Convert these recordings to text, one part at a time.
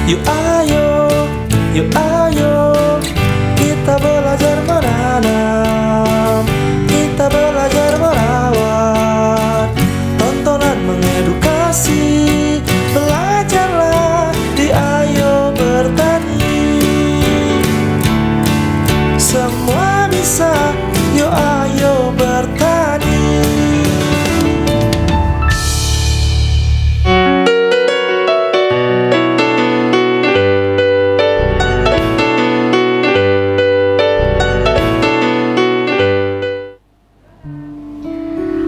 Yuk ayo, yuk ayo, kita belajar menanam, kita belajar merawat. Tontonan mengedukasi, belajarlah di Ayo Bertani. Semua bisa, yuk ayo bertani.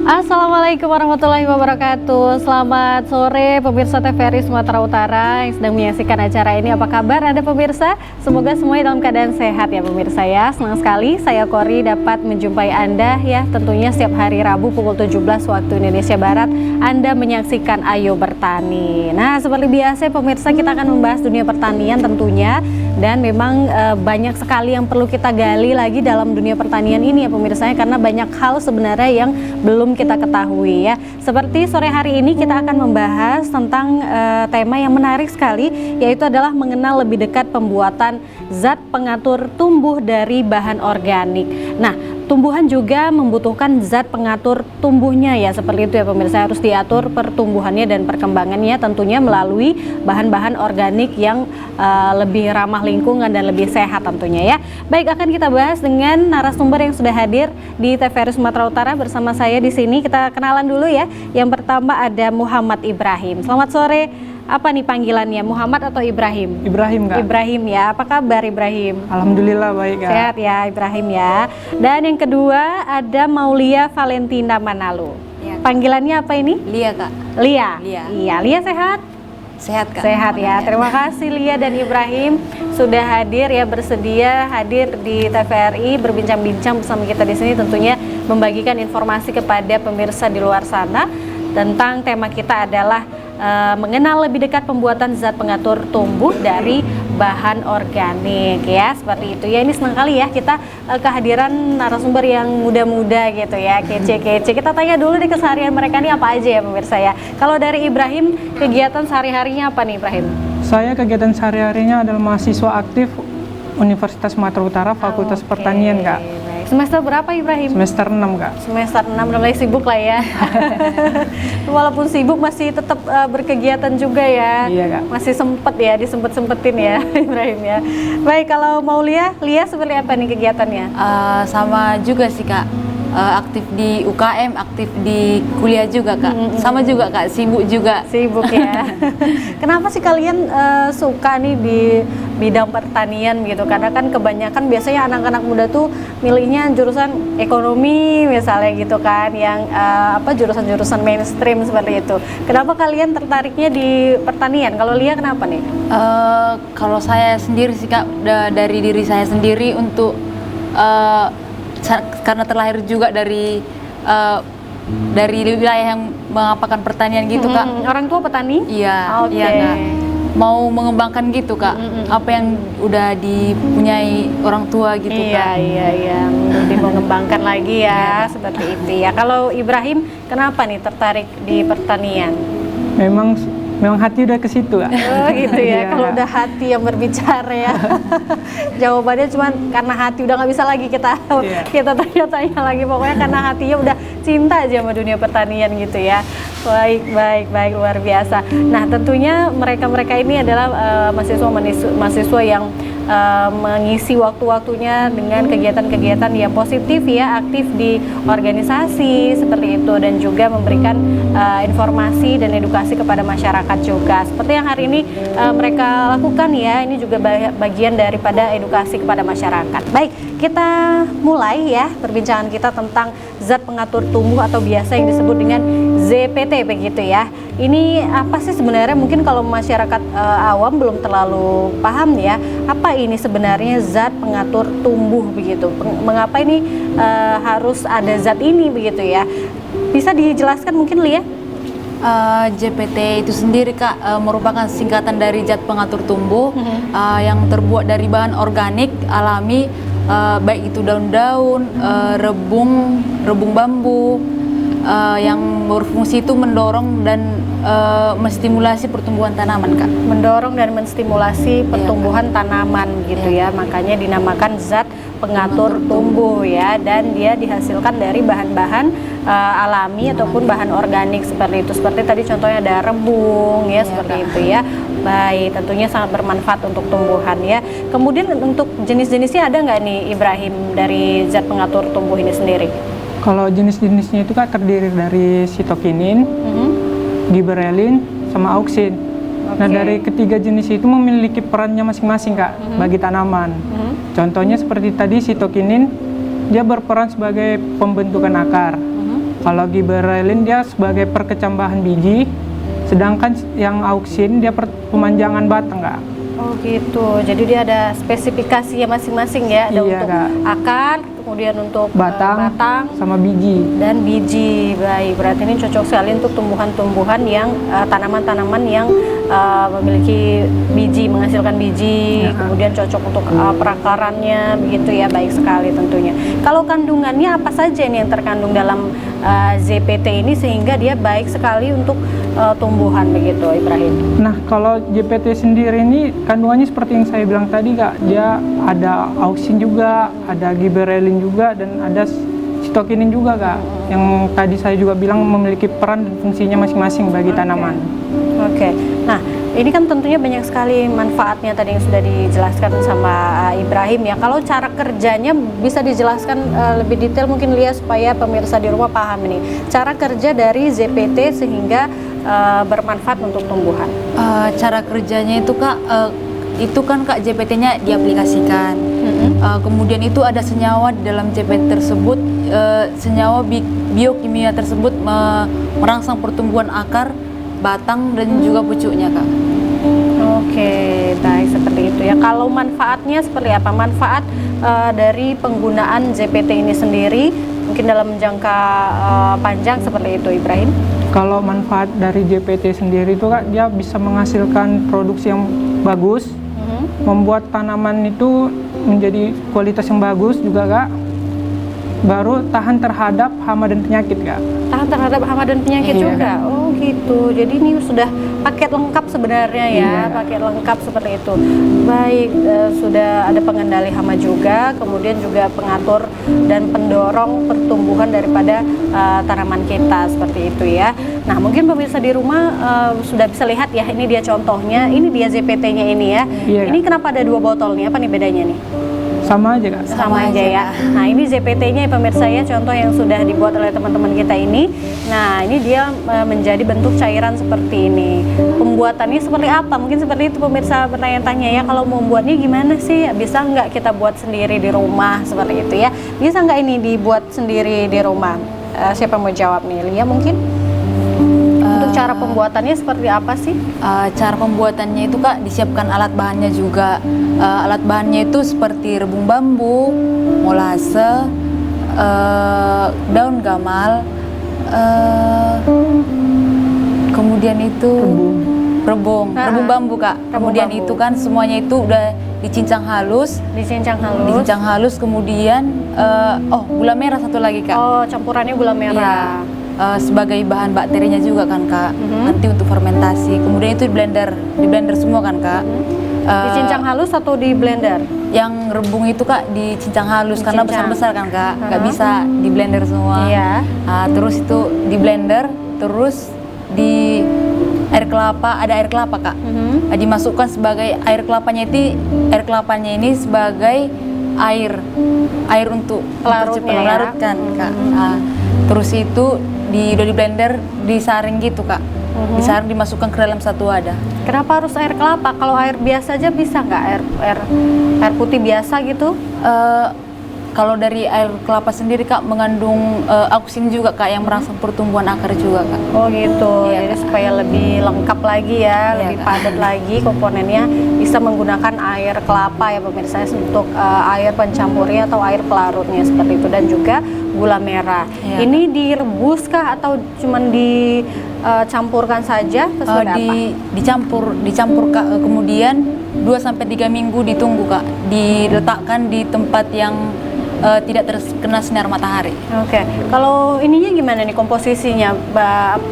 Assalamualaikum warahmatullahi wabarakatuh. Selamat sore pemirsa TVRI Sumatera Utara yang sedang menyaksikan acara ini. Apa kabar Anda pemirsa? Semoga semuanya dalam keadaan sehat ya pemirsa ya. Senang sekali saya Kori dapat menjumpai Anda ya. Tentunya setiap hari Rabu pukul 17 waktu Indonesia Barat Anda menyaksikan Ayo Bertani. Nah, seperti biasa pemirsa, kita akan membahas dunia pertanian tentunya. Dan memang banyak sekali yang perlu kita gali lagi dalam dunia pertanian ini ya pemirsa, karena banyak hal sebenarnya yang belum kita ketahui ya. Seperti sore hari ini kita akan membahas tentang tema yang menarik sekali, yaitu adalah mengenal lebih dekat pembuatan zat pengatur tumbuh dari bahan organik. Nah, tumbuhan juga membutuhkan zat pengatur tumbuhnya ya, seperti itu ya pemirsa, harus diatur pertumbuhannya dan perkembangannya tentunya melalui bahan-bahan organik yang lebih ramah lingkungan dan lebih sehat tentunya ya. Baik, akan kita bahas dengan narasumber yang sudah hadir di TVRI Sumatera Utara bersama saya di sini. Kita kenalan dulu ya. Yang pertama ada Muhammad Ibrahim. Selamat sore. Apa nih panggilannya, Muhammad atau Ibrahim? Ibrahim, Kak. Ibrahim ya. Apa kabar Ibrahim? Alhamdulillah baik, Kak. Sehat ya Ibrahim ya. Dan yang kedua ada Maulia Valentina Manalu. Ya. Panggilannya apa ini? Lia, Kak. Lia. Lia. Iya, Lia sehat? Sehat, Kak. Sehat ya. Terima kasih Lia dan Ibrahim sudah hadir ya, bersedia hadir di TVRI berbincang-bincang bersama kita di sini, tentunya membagikan informasi kepada pemirsa di luar sana tentang tema kita adalah mengenal lebih dekat pembuatan zat pengatur tumbuh dari bahan organik ya, seperti itu ya. Ini senang kali ya kita kehadiran narasumber yang muda-muda gitu ya, kece-kece. Kita tanya dulu di keseharian mereka nih apa aja ya pemirsa ya. Kalau dari Ibrahim, kegiatan sehari-harinya apa nih Ibrahim? Saya kegiatan sehari-harinya adalah mahasiswa aktif Universitas Sumatera Utara, Fakultas Pertanian, Kak. Baik. Semester berapa Ibrahim? Semester 6, Kak. Semester 6, udah mulai sibuk lah ya. Walaupun sibuk masih tetap berkegiatan juga ya. Iya, Kak. Masih sempet ya, disempet-sempetin ya Ibrahim ya. Baik, kalau mau Lia seperti apa nih kegiatannya? Sama juga sih, Kak. Aktif di UKM, aktif di kuliah juga, Kak. Sama juga, Kak. Sibuk juga. Sibuk ya. Kenapa sih kalian suka nih di bidang pertanian gitu? Karena kan kebanyakan biasanya anak-anak muda tuh milihnya jurusan ekonomi misalnya gitu kan, yang jurusan-jurusan mainstream seperti itu. Kenapa kalian tertariknya di pertanian? Kalau Lia kenapa nih? Kalau saya sendiri sih, Kak, dari diri saya sendiri untuk karena terlahir juga dari wilayah yang mengapakan pertanian gitu, Kak. Orang tua petani? Iya, Oke. iya, Kak. Mau mengembangkan gitu, Kak. Apa yang udah dipunyai orang tua gitu, Kak. Iya. Lebih mengembangkan lagi ya, seperti itu ya. Kalau Ibrahim, kenapa nih tertarik di pertanian? Memang hati udah ke situ, Kak. Oh gitu ya. Iya, Kalau Kak. udah hati yang berbicara ya. Jawabannya cuma karena hati, udah nggak bisa lagi kita tanya-tanya lagi. Pokoknya karena hatinya udah cinta aja sama dunia pertanian gitu ya. Baik, luar biasa. Nah, tentunya mereka ini adalah mahasiswa yang mengisi waktu-waktunya dengan kegiatan-kegiatan yang positif ya, aktif di organisasi seperti itu, dan juga memberikan informasi dan edukasi kepada masyarakat juga. Seperti yang hari ini mereka lakukan ya, ini juga bagian daripada edukasi kepada masyarakat. Baik, kita mulai ya perbincangan kita tentang zat pengatur tumbuh atau biasa yang disebut dengan ZPT begitu ya. Ini apa sih sebenarnya? Mungkin kalau masyarakat awam belum terlalu paham ya, apa ini sebenarnya zat pengatur tumbuh begitu. Mengapa ini harus ada zat ini begitu ya? Bisa dijelaskan mungkin Lia? JPT itu sendiri, Kak, merupakan singkatan dari zat pengatur tumbuh yang terbuat dari bahan organik alami, baik itu daun-daun, rebung bambu, yang berfungsi itu mendorong dan menstimulasi pertumbuhan tanaman, Kak. Mendorong dan menstimulasi pertumbuhan tanaman gitu ya. Makanya dinamakan zat pengatur tumbuh ya, dan dia dihasilkan dari bahan-bahan alami ataupun bahan organik seperti itu. Seperti tadi contohnya ada rebung ya, seperti itu ya. Baik, tentunya sangat bermanfaat untuk tumbuhan ya. Kemudian untuk jenis-jenisnya ada nggak nih Ibrahim dari zat pengatur tumbuh ini sendiri? Kalau jenis-jenisnya itu kan terdiri dari sitokinin, giberelin, sama auksin. Nah, dari ketiga jenis itu memiliki perannya masing-masing, Kak, bagi tanaman. Contohnya seperti tadi sitokinin, dia berperan sebagai pembentukan akar. Kalau giberelin dia sebagai perkecambahan biji, sedangkan yang auksin dia pemanjangan batang, Kak. Oh gitu, jadi dia ada spesifikasinya masing-masing ya, ada Iya, untuk Kak. akar, kemudian untuk Batang, sama biji. dan biji. Baik, berarti ini cocok sekali untuk tumbuhan-tumbuhan yang tanaman-tanaman yang memiliki biji, menghasilkan biji, kemudian cocok untuk perakarannya, begitu ya. Baik sekali tentunya. Kalau kandungannya apa saja ini yang terkandung dalam ZPT ini sehingga dia baik sekali untuk tumbuhan begitu, Ibrahim? Nah, kalau JPT sendiri ini kandungannya seperti yang saya bilang tadi, Kak. Dia ada auksin juga, ada giberelin juga, dan ada sitokinin juga, Kak. Yang tadi saya juga bilang memiliki peran dan fungsinya masing-masing bagi tanaman. Oke. Nah, ini kan tentunya banyak sekali manfaatnya tadi yang sudah dijelaskan sama Ibrahim ya. Kalau cara kerjanya bisa dijelaskan lebih detail mungkin Lia, supaya pemirsa di rumah paham ini. Cara kerja dari ZPT sehingga bermanfaat untuk tumbuhan. Cara kerjanya itu, Kak, itu kan, Kak, JPT-nya diaplikasikan. Kemudian itu ada senyawa di dalam JPT tersebut, senyawa biokimia tersebut merangsang pertumbuhan akar, batang, dan juga pucuknya, Kak. Oke, baik, seperti itu ya. Kalau manfaatnya seperti apa? Manfaat dari penggunaan ZPT ini sendiri mungkin dalam jangka panjang seperti itu, Ibrahim? Kalau manfaat dari JPT sendiri itu, Kak, dia bisa menghasilkan produksi yang bagus, membuat tanaman itu menjadi kualitas yang bagus juga, Kak. Baru tahan terhadap hama dan penyakit, Kak. Tahan terhadap hama dan penyakit juga. Oh gitu. Jadi ini sudah paket lengkap sebenarnya ya, paket lengkap seperti itu. Baik, sudah ada pengendali hama juga, kemudian juga pengatur dan pendorong pertumbuhan daripada tanaman kita seperti itu ya. Nah, mungkin pemirsa di rumah sudah bisa lihat ya, ini dia contohnya, ini dia ZPT-nya ini ya. Ini kenapa ada 2 botol nih? Apa nih bedanya nih? Sama aja, Kak. Sama aja ya. Nah, ini ZPT-nya ya pemirsa ya, contoh yang sudah dibuat oleh teman-teman kita ini. Nah, ini dia menjadi bentuk cairan seperti ini. Pembuatannya seperti apa? Mungkin seperti itu pemirsa bertanya-tanya ya, kalau mau membuatnya gimana sih? Bisa nggak kita buat sendiri di rumah seperti itu ya? Bisa nggak ini dibuat sendiri di rumah? Siapa mau jawab nih? Lia mungkin? Untuk cara pembuatannya seperti apa sih? Cara pembuatannya itu, Kak, disiapkan alat bahannya juga. Alat bahannya itu seperti rebung bambu, molase, daun gamal, kemudian itu rebung bambu, Kak. Kemudian bambu. itu kan semuanya itu udah dicincang halus, kemudian gula merah satu lagi, Kak. Oh, campurannya gula merah. Sebagai bahan bakterinya juga kan, Kak. Nanti untuk fermentasi. Kemudian itu di blender semua kan, Kak. Dicincang halus atau di blender? Yang rebung itu, Kak, dicincang halus karena besar-besar kan, Kak. Nggak bisa di blender semua. Iya. Terus itu di blender, terus di air kelapa, ada air kelapa, Kak. Dimasukkan sebagai air kelapanya ini sebagai air untuk Pelarutnya ya. pelarutkan, Kak. Terus itu udah di blender, disaring gitu, Kak. Disaring, dimasukkan ke dalam satu wadah. Kenapa harus air kelapa? Kalau air biasa aja bisa nggak? Air putih biasa gitu? Kalau dari air kelapa sendiri, Kak, mengandung auksin juga, Kak, yang merangsang pertumbuhan akar juga, Kak. Oh gitu. Iya, Jadi Kak. supaya lebih lengkap lagi ya, Iya, lebih Kak. padat lagi komponennya, bisa menggunakan air kelapa ya pemirsa untuk air pencampurnya atau air pelarutnya seperti itu, dan juga gula merah. Iya, Ini direbus kah atau cuman dicampurkan saja? Terus ada apa? Dicampur, Kak. Kemudian 2-3 minggu ditunggu, Kak. Diletakkan di tempat yang tidak terkena sinar matahari. Oke, kalau ininya gimana nih komposisinya,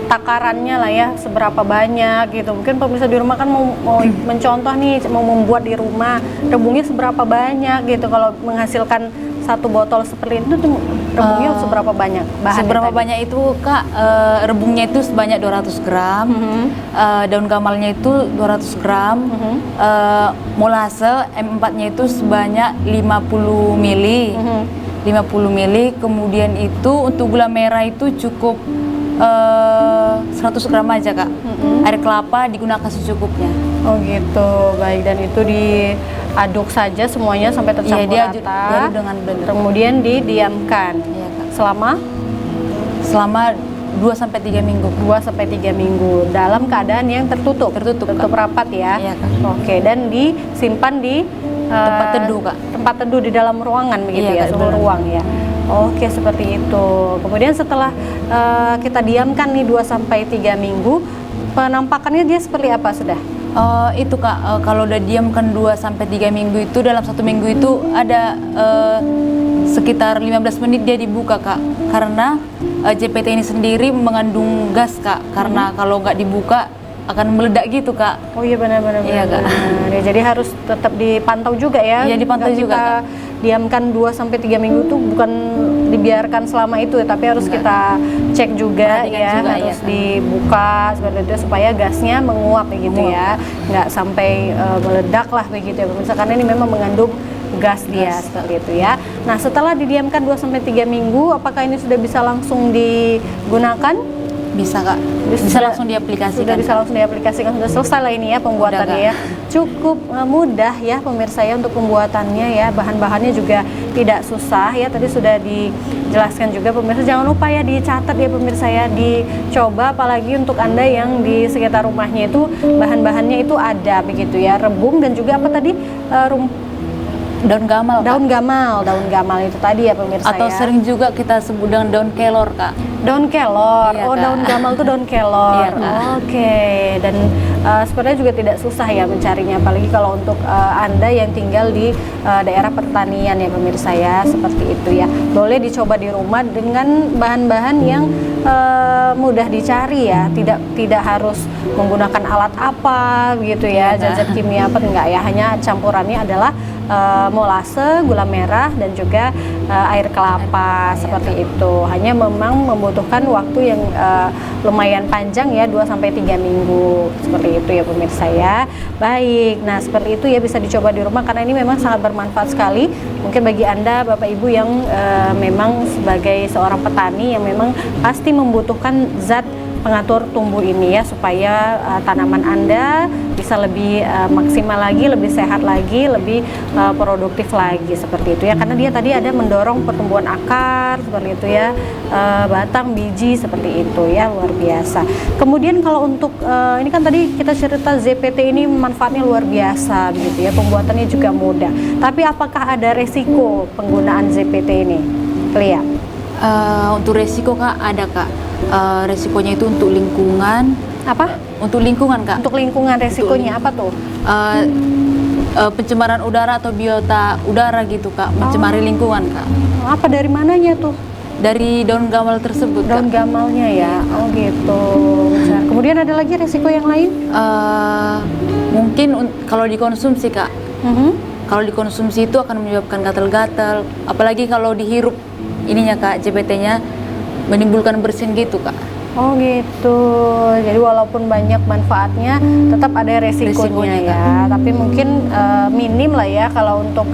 takarannya lah ya, seberapa banyak gitu? Mungkin pemirsa di rumah kan mau mencontoh nih, mau membuat di rumah, rebungnya seberapa banyak gitu? Kalau menghasilkan satu botol seperti itu tuh rebungnya seberapa banyak? Seberapa banyak itu Kak? Rebungnya itu sebanyak 200 gram, daun gamalnya itu 200 gram, molase M4-nya itu sebanyak 50 mili. 50 mili, kemudian itu untuk gula merah itu cukup 100 gram aja Kak. Air kelapa digunakan secukupnya. Oh gitu, baik. Dan itu diaduk saja semuanya sampai tercampur Iya, rata. diaduk dengan blender. Kemudian didiamkan. Iya, Kak. Selama 2-3 minggu. 2-3 minggu dalam keadaan yang tertutup Tertutup, Kak. rapat ya. Iya, Kak. Oke, dan disimpan di Tempat teduh, Kak. Tempat teduh di dalam ruangan begitu Iya, ya, Kak, suhu benar. ruang ya. Oke, seperti itu. Kemudian setelah kita diamkan nih 2-3 minggu, penampakannya dia seperti apa sudah? Itu Kak, kalau udah diamkan 2-3 minggu itu, dalam 1 minggu itu ada sekitar 15 menit dia dibuka Kak, karena JPT ini sendiri mengandung gas Kak, karena kalau nggak dibuka akan meledak gitu Kak. Oh iya, benar-benar. Iya, Kak. Ya, jadi harus tetap dipantau juga ya. Iya, dipantau Nggak juga, kita Kak. diamkan 2-3 minggu tuh bukan dibiarkan selama itu ya, tapi harus kita cek juga Perhatikan ya, juga, harus iya, Kak. dibuka seperti itu supaya gasnya menguap begitu ya, nggak sampai meledak lah begitu ya pemirsa, karena ini memang mengandung gas dia seperti itu ya. Nah, setelah didiamkan 2-3 minggu, apakah ini sudah bisa langsung digunakan? Bisa Kak, bisa langsung diaplikasikan. Sudah bisa langsung diaplikasikan, sudah selesai lah ini ya pembuatannya ya. Cukup mudah ya pemirsa ya untuk pembuatannya ya, bahan-bahannya juga tidak susah ya, tadi sudah dijelaskan juga pemirsa. Jangan lupa ya dicatat ya pemirsa ya, dicoba apalagi untuk Anda yang di sekitar rumahnya itu bahan-bahannya itu ada begitu ya, rebung dan juga apa tadi, Daun gamal Kak. daun gamal itu tadi ya pemirsa Atau ya. sering juga kita sebut dengan daun kelor Kak. Daun kelor, Iya, oh Kak. daun gamal tuh daun kelor. Iya, Kak. Oke, dan sebenarnya juga tidak susah ya mencarinya, apalagi kalau untuk Anda yang tinggal di daerah pertanian ya pemirsa ya, seperti itu ya. Boleh dicoba di rumah dengan bahan-bahan yang mudah dicari ya, tidak harus menggunakan alat apa gitu ya, Iya, Kak. zat kimia apa enggak ya, hanya campurannya adalah molase, gula merah dan juga air kelapa seperti itu. Hanya memang membutuhkan waktu yang lumayan panjang ya, 2-3 minggu seperti itu ya pemirsa ya. Baik, nah seperti itu ya, bisa dicoba di rumah karena ini memang sangat bermanfaat sekali. Mungkin bagi Anda Bapak Ibu yang memang sebagai seorang petani yang memang pasti membutuhkan zat pengatur tumbuh ini ya, supaya tanaman Anda bisa lebih maksimal lagi, lebih sehat lagi, lebih produktif lagi seperti itu ya, karena dia tadi ada mendorong pertumbuhan akar seperti itu ya, batang, biji seperti itu ya, luar biasa. Kemudian kalau untuk ini kan tadi kita cerita ZPT ini manfaatnya luar biasa gitu ya, pembuatannya juga mudah, tapi apakah ada resiko penggunaan ZPT ini, Lia? Untuk resiko Kak, ada Kak. Resikonya itu untuk lingkungan. Apa? Untuk lingkungan Kak. Untuk lingkungan resikonya apa tuh? Pencemaran udara atau biota udara gitu Kak, mencemari lingkungan Kak. Apa dari mananya tuh? Dari daun gamal tersebut Daun Kak. gamalnya ya. Oh gitu. Besar. Kemudian ada lagi resiko yang lain? Mungkin kalau dikonsumsi Kak. Mhm. Kalau dikonsumsi itu akan menyebabkan gatal-gatal, apalagi kalau dihirup ininya Kak, JPT-nya menimbulkan bersin gitu Kak. Oh gitu. Jadi walaupun banyak manfaatnya, tetap ada resikonya ya. Tapi mungkin minim lah ya kalau untuk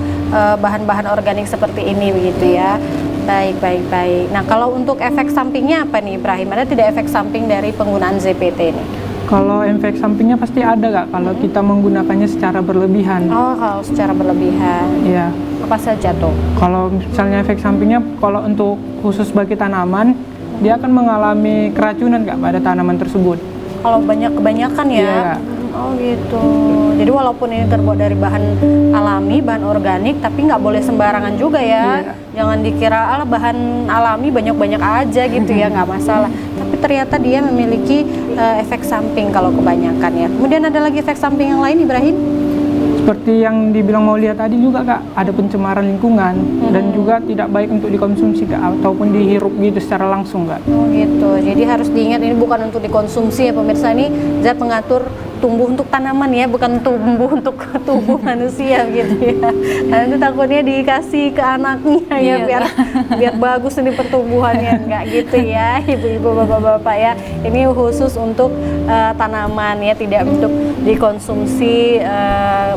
bahan-bahan organik seperti ini begitu ya. Baik. Nah kalau untuk efek sampingnya apa nih Ibrahim? Ada tidak efek samping dari penggunaan ZPT ini? Kalau efek sampingnya pasti ada Kak, kalau kita menggunakannya secara berlebihan. Oh, kalau secara berlebihan. Iya. Apa saja tuh? Kalau misalnya efek sampingnya, kalau untuk khusus bagi tanaman, dia akan mengalami keracunan Kak pada tanaman tersebut. Kalau kebanyakan ya. Iya, Kak. Oh gitu. Jadi walaupun ini terbuat dari bahan alami, bahan organik, tapi nggak boleh sembarangan juga ya. Iya. Jangan dikira bahan alami banyak-banyak aja gitu ya, nggak masalah. Tapi ternyata dia memiliki efek samping kalau kebanyakan ya. Kemudian ada lagi efek samping yang lain, Ibrahim? seperti yang dibilang Maulia tadi juga Kak, ada pencemaran lingkungan dan juga tidak baik untuk dikonsumsi Kak, ataupun dihirup gitu secara langsung Kak. Oh gitu, jadi harus diingat ini bukan untuk dikonsumsi ya pemirsa, ini zat pengatur tumbuh untuk tanaman ya, bukan tumbuh untuk tubuh manusia gitu ya. Nanti takutnya dikasih ke anaknya ya, biar bagus ini pertumbuhannya, enggak gitu ya ibu-ibu bapak-bapak ya. Ini khusus untuk tanaman ya, tidak untuk dikonsumsi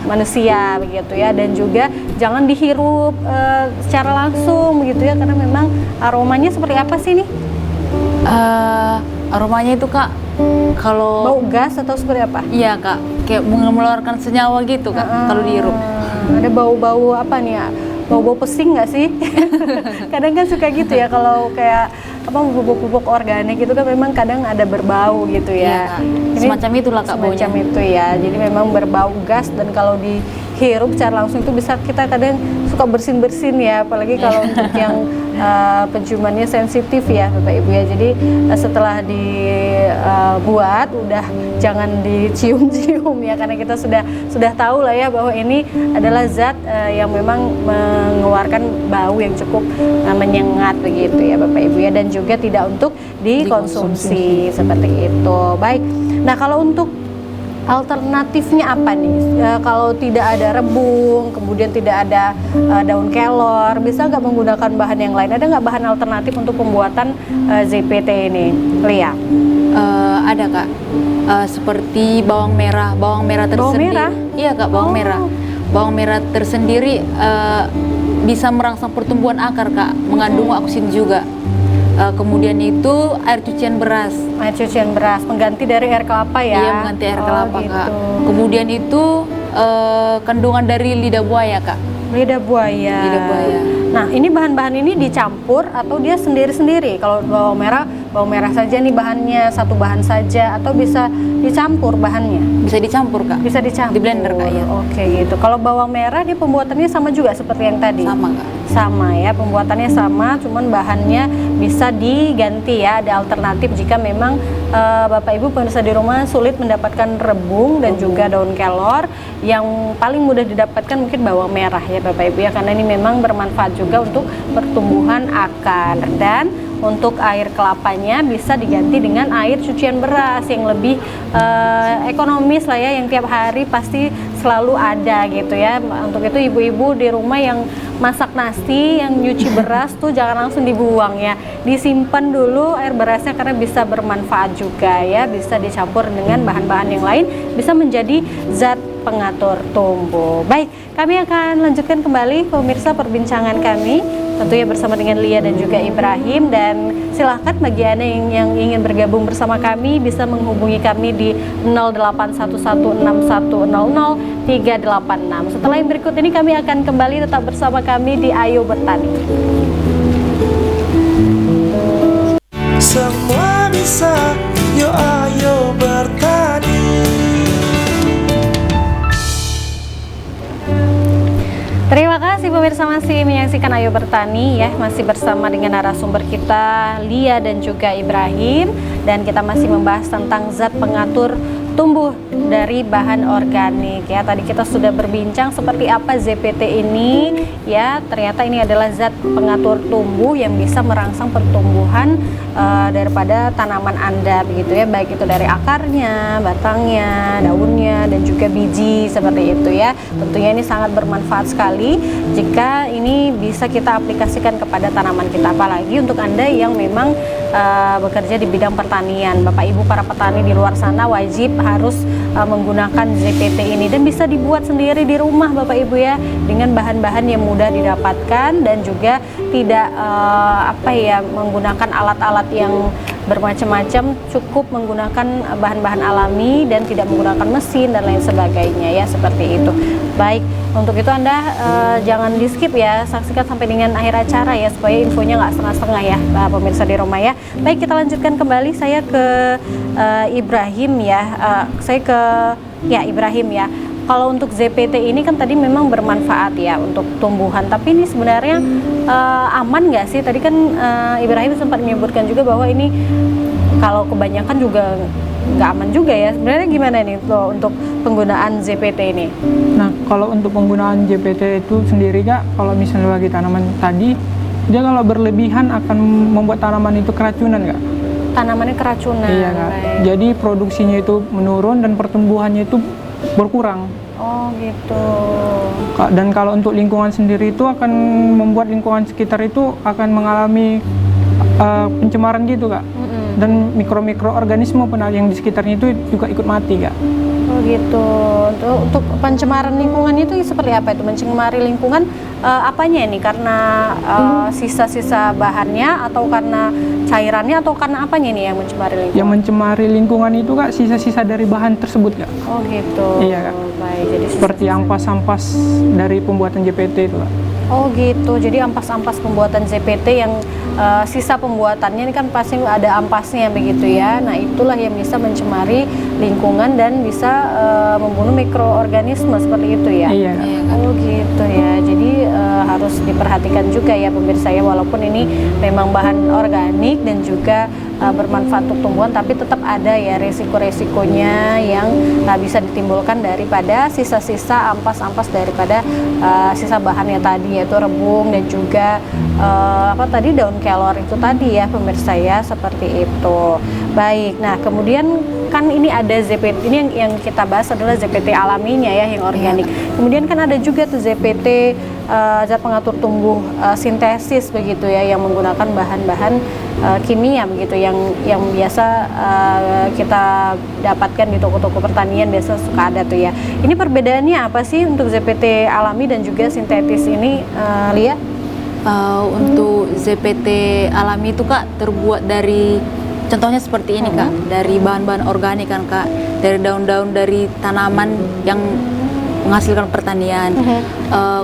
manusia begitu ya, dan juga jangan dihirup secara langsung begitu ya, karena memang aromanya seperti apa sih nih? Aromanya itu Kak, kalau Bau gas atau seperti apa? iya Kak, kayak mengeluarkan senyawa gitu Kak kalau dihirup. Ada bau-bau apa nih ya? Bau-bau pesing nggak sih? Kadang kan suka gitu ya, kalau kayak apa pupuk-pupuk organik itu kan memang kadang ada berbau gitu ya. Iya, Kak. Semacam itulah Kak semacam baunya. itu ya. Jadi memang berbau gas, dan kalau dihirup secara langsung itu bisa kita kadang suka bersin-bersin ya, apalagi kalau untuk yang penciumannya sensitif ya Bapak Ibu ya. Jadi setelah dibuat udah jangan dicium-cium ya, karena kita sudah tahu lah ya bahwa ini adalah zat yang memang mengeluarkan bau yang cukup menyengat begitu ya Bapak Ibu ya, dan juga tidak untuk dikonsumsi seperti itu. Baik. Nah, kalau untuk alternatifnya apa nih? Kalau tidak ada rebung, kemudian tidak ada daun kelor, bisa nggak menggunakan bahan yang lain? Ada nggak bahan alternatif untuk pembuatan ZPT ini, Lia? Ada Kak, seperti bawang merah tersendiri. merah? Iya Kak, bawang merah. Bawang merah tersendiri bisa merangsang pertumbuhan akar Kak, mengandung oksin juga. Kemudian itu air cucian beras. Air cucian beras, pengganti dari air kelapa ya? Iya, mengganti air kelapa gitu. Kak. Kemudian itu kandungan dari lidah buaya Kak. Lidah buaya. Lidah buaya. Nah, ini bahan-bahan ini dicampur atau dia sendiri-sendiri? Kalau bawang merah saja nih bahannya, satu bahan saja, atau bisa dicampur bahannya? Bisa dicampur Kak. Bisa dicampur. Di blender Kak ya. Oke gitu. Kalau bawang merah dia pembuatannya sama juga seperti yang tadi? Sama Kak. Sama ya, pembuatannya sama, cuman bahannya bisa diganti ya, ada alternatif jika memang Bapak Ibu pemirsa di rumah sulit mendapatkan rebung dan juga daun kelor. Yang paling mudah didapatkan mungkin bawang merah ya Bapak Ibu ya, karena ini memang bermanfaat juga untuk pertumbuhan akar. Dan untuk air kelapanya bisa diganti dengan air cucian beras yang lebih ekonomis lah ya, yang tiap hari pasti selalu ada gitu ya. Untuk itu ibu-ibu di rumah yang masak nasi, yang nyuci beras tuh jangan langsung dibuang ya, disimpan dulu air berasnya karena bisa bermanfaat juga ya, bisa dicampur dengan bahan-bahan yang lain, bisa menjadi zat pengatur tumbuh. Baik, kami akan lanjutkan kembali pemirsa perbincangan kami tentunya bersama dengan Lia dan juga Ibrahim, dan silahkan bagi Anda yang ingin bergabung bersama kami bisa menghubungi kami di 081161000386. Setelah yang berikut ini kami akan kembali tetap bersama kami di Ayo Bertani. Semua bisa, yo ayo bertani. Terima kasih pemirsa masih menyaksikan Ayo Bertani ya, masih bersama dengan narasumber kita Lia dan juga Ibrahim, dan kita masih membahas tentang zat pengatur tumbuh dari bahan organik ya. Tadi kita sudah berbincang seperti apa ZPT ini ya, ternyata ini adalah zat pengatur tumbuh yang bisa merangsang pertumbuhan daripada tanaman Anda begitu ya, baik itu dari akarnya, batangnya, daunnya, dan juga biji seperti itu ya. Tentunya ini sangat bermanfaat sekali jika ini bisa kita aplikasikan kepada tanaman kita, apalagi untuk Anda yang memang bekerja di bidang pertanian. Bapak Ibu para petani di luar sana wajib harus menggunakan ZPT ini, dan bisa dibuat sendiri di rumah Bapak Ibu ya, dengan bahan-bahan yang mudah didapatkan dan juga tidak menggunakan alat-alat yang bermacam-macam, cukup menggunakan bahan-bahan alami dan tidak menggunakan mesin dan lain sebagainya ya, seperti itu. Baik, untuk itu Anda jangan di skip ya, saksikan sampai dengan akhir acara ya, supaya infonya nggak setengah-setengah ya pemirsa di rumah ya. Baik, kita lanjutkan kembali, saya ke Ibrahim ya, Ibrahim ya. Kalau untuk ZPT ini kan tadi memang bermanfaat ya untuk tumbuhan, tapi ini sebenarnya aman nggak sih? Tadi kan Ibrahim sempat menyebutkan juga bahwa ini kalau kebanyakan juga nggak aman juga ya. Sebenarnya gimana nih tuh untuk penggunaan ZPT ini? Nah, kalau untuk penggunaan ZPT itu sendiri Kak, kalau misalnya bagi tanaman tadi, dia kalau berlebihan akan membuat tanaman itu keracunan Kak. Tanamannya keracunan. Iya Kak. Baik. Jadi produksinya itu menurun dan pertumbuhannya itu berkurang. Oh gitu. Dan kalau untuk lingkungan sendiri itu akan membuat lingkungan sekitar itu akan mengalami pencemaran gitu Kak. Dan mikroorganisme pun yang di sekitarnya itu juga ikut mati Kak. Oh gitu. Untuk pencemaran lingkungan itu seperti apa itu? Mencemari lingkungan apanya ini? Karena sisa-sisa bahannya atau karena cairannya atau karena apanya nih yang mencemari lingkungan? Yang mencemari lingkungan itu Kak sisa-sisa dari bahan tersebut Kak. Oh gitu. Iya Kak. Baik. Jadi Seperti ampas-ampas dari pembuatan ZPT itu Kak. Oh gitu. Jadi ampas-ampas pembuatan ZPT yang sisa pembuatannya ini kan pasti ada ampasnya begitu ya. Nah, itulah yang bisa mencemari lingkungan dan bisa membunuh mikroorganisme seperti itu ya. Iya Kak. Oh gitu ya. Jadi harus diperhatikan juga ya pemirsa ya, walaupun ini memang bahan organik dan juga bermanfaat untuk tumbuhan, tapi tetap ada ya resiko-resikonya yang bisa ditimbulkan daripada sisa-sisa ampas-ampas daripada sisa bahannya tadi, yaitu rebung dan juga apa tadi, daun kelor itu tadi ya pemirsa ya, seperti itu. Baik, nah kemudian kan ini ada ZPT, ini yang kita bahas adalah ZPT alaminya ya, yang organik. Kemudian kan ada juga tuh ZPT zat pengatur tumbuh sintesis begitu ya, yang menggunakan bahan-bahan kimia begitu, yang biasa kita dapatkan di toko-toko pertanian, biasa suka ada tuh ya. Ini perbedaannya apa sih untuk ZPT alami dan juga sintetis ini, Lia? Untuk ZPT alami itu Kak terbuat dari, contohnya seperti ini Kak, dari bahan-bahan organik kan Kak, dari daun-daun dari tanaman yang menghasilkan pertanian.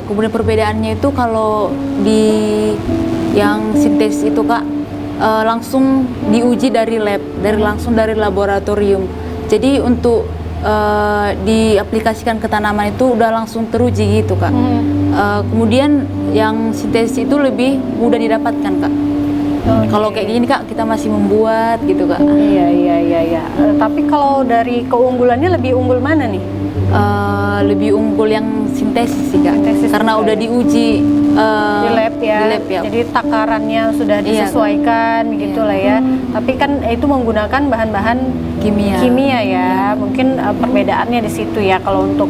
Kemudian perbedaannya itu kalau di yang sintetis itu Kak langsung diuji dari lab, langsung dari laboratorium. Jadi untuk diaplikasikan ke tanaman itu udah langsung teruji gitu Kak. Kemudian yang sintetis itu lebih mudah didapatkan Kak. Kalau kayak gini Kak, kita masih membuat gitu Kak. Iya. Tapi kalau dari keunggulannya lebih unggul mana nih? Lebih unggul yang sintesis sih Kak. Sintesis karena juga udah ya? diuji Di lab ya. Di lab ya. Jadi takarannya sudah disesuaikan gitu lah ya. Tapi kan itu menggunakan bahan-bahan kimia ya. Mungkin perbedaannya di situ ya. Kalau untuk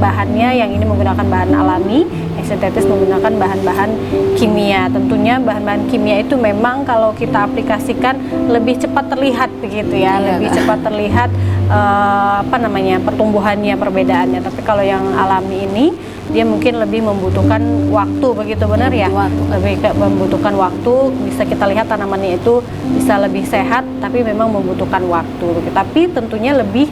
bahannya yang ini menggunakan bahan alami, yang sintetis menggunakan bahan-bahan kimia. Tentunya bahan-bahan kimia itu memang kalau kita aplikasikan lebih cepat terlihat begitu ya, lebih cepat terlihat pertumbuhannya, perbedaannya. Tapi kalau yang alami ini dia mungkin lebih membutuhkan waktu, begitu benar ya? Lebih membutuhkan waktu, bisa kita lihat tanamannya itu bisa lebih sehat, tapi memang membutuhkan waktu. Tapi tentunya lebih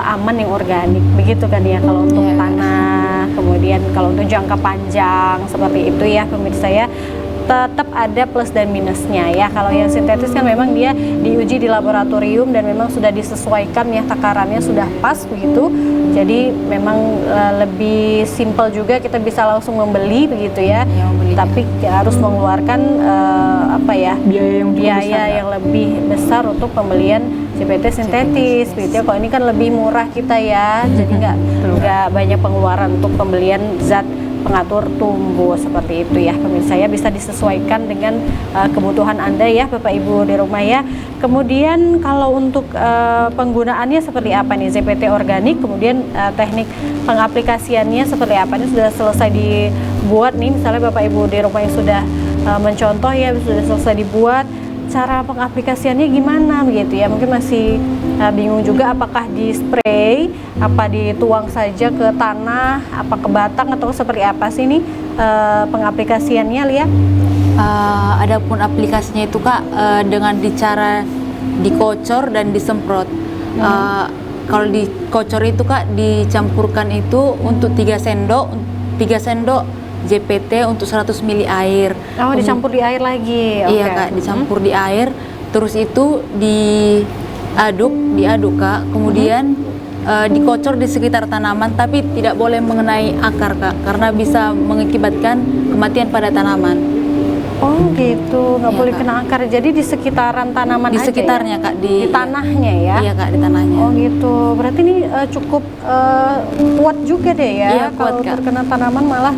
aman yang organik, begitu kan ya, kalau untuk tanah. Kemudian kalau untuk jangka panjang seperti itu ya pemirsa ya, tetap ada plus dan minusnya ya. Kalau yang sintetis kan memang dia diuji di laboratorium dan memang sudah disesuaikan ya, takarannya sudah pas begitu. Jadi memang lebih simpel juga, kita bisa langsung membeli begitu ya. Tapi harus mengeluarkan biaya yang lebih besar untuk pembelian ZPT sintetis begitu ya. Kalau ini kan lebih murah kita ya, jadi nggak banyak pengeluaran untuk pembelian zat pengatur tumbuh seperti itu ya pemirsa ya, bisa disesuaikan dengan kebutuhan Anda ya Bapak Ibu di rumah ya. Kemudian kalau untuk penggunaannya seperti apa nih ZPT organik, kemudian teknik pengaplikasiannya seperti apa? Ini sudah selesai dibuat nih, misalnya Bapak Ibu di rumah yang sudah mencontoh ya, sudah selesai dibuat, cara pengaplikasiannya gimana begitu ya, mungkin masih bingung juga apakah di spray, apa dituang saja ke tanah, apa ke batang, atau seperti apa sih ini pengaplikasiannya Lia? Adapun aplikasinya itu Kak dengan cara dikocor dan disemprot. Kalau dikocor itu Kak dicampurkan itu untuk 3 sendok ZPT untuk 100 ml air. Oh, dicampur di air lagi. Iya Kak, dicampur di air, terus itu diaduk Kak, kemudian dikocor di sekitar tanaman, tapi tidak boleh mengenai akar Kak, karena bisa mengakibatkan kematian pada tanaman. Oh gitu, nggak Iya, boleh Kak. kena akar. Jadi di sekitaran tanaman Di aja sekitarnya, ya? Kak, Di tanahnya ya? Iya, Kak, di tanahnya. Oh gitu, berarti ini cukup kuat juga deh ya? Iya, kuat, Kalau Kak. terkena tanaman malah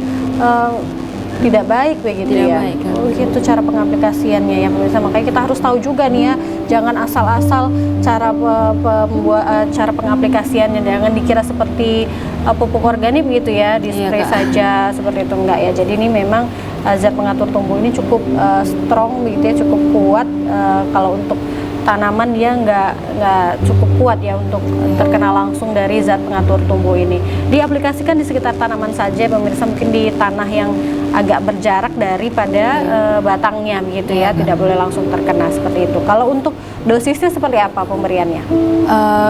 tidak baik begitu Tidak ya? baik, Kak. Oh gitu cara pengaplikasiannya ya pemirsa. Makanya kita harus tahu juga nih ya, jangan asal-asal cara pengaplikasiannya. Jangan dikira seperti pupuk organik begitu ya, di Iya, spray Kak. saja seperti itu, enggak ya. Jadi ini memang zat pengatur tumbuh ini cukup strong begitu ya, cukup kuat. Kalau untuk tanaman dia nggak cukup kuat ya untuk terkena langsung dari zat pengatur tumbuh ini. Diaplikasikan di sekitar tanaman saja pemirsa, mungkin di tanah yang agak berjarak daripada batangnya begitu ya, tidak boleh langsung terkena seperti itu. Kalau untuk dosisnya seperti apa pemberiannya?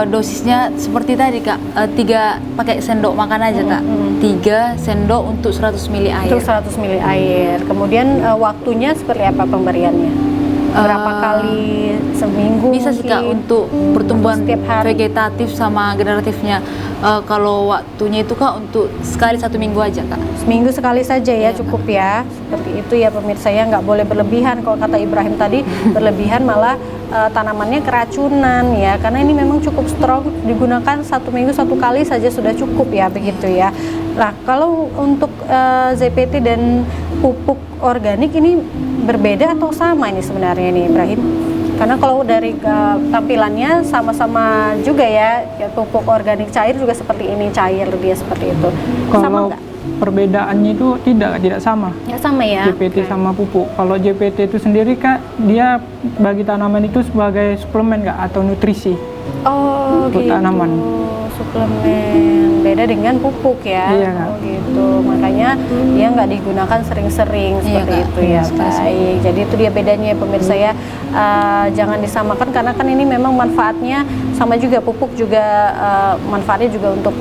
Dosisnya seperti tadi, Kak, 3 pakai sendok makan aja, Kak. 3 sendok untuk 100 ml air. Untuk 100 ml air. Kemudian waktunya seperti apa pemberiannya? Berapa kali seminggu? Bisa sih, Kak, mungkin? untuk pertumbuhan setiap hari? vegetatif sama generatifnya. Kalau waktunya itu, Kak, untuk sekali 1 minggu aja, Kak. Seminggu sekali saja ya, Iya, cukup ya. Seperti itu ya pemirsa ya, nggak boleh berlebihan. Kalau kata Ibrahim tadi, berlebihan malah tanamannya keracunan ya. Karena ini memang cukup strong, digunakan 1 minggu 1 kali saja sudah cukup ya, begitu ya. Nah, kalau untuk ZPT dan pupuk organik ini berbeda atau sama ini sebenarnya nih Ibrahim? Karena kalau dari tampilannya sama-sama juga ya, pupuk organik cair juga seperti ini, cair dia seperti itu. Sama Kalau nggak? perbedaannya itu tidak sama. Ya sama ya. JPT sama pupuk. Kalau JPT itu sendiri, Kak, dia bagi tanaman itu sebagai suplemen, Kak, atau nutrisi. Oh Untuk gitu. tanaman. Suplemen beda dengan pupuk ya. Iya, Kak. Oh gitu. Makanya dia nggak digunakan sering-sering Iya, seperti Kak. itu ya. Sekali-sekali. Baik. Jadi itu dia bedanya ya pemirsa ya. Jangan disamakan karena kan ini memang manfaatnya sama juga, pupuk juga manfaatnya juga untuk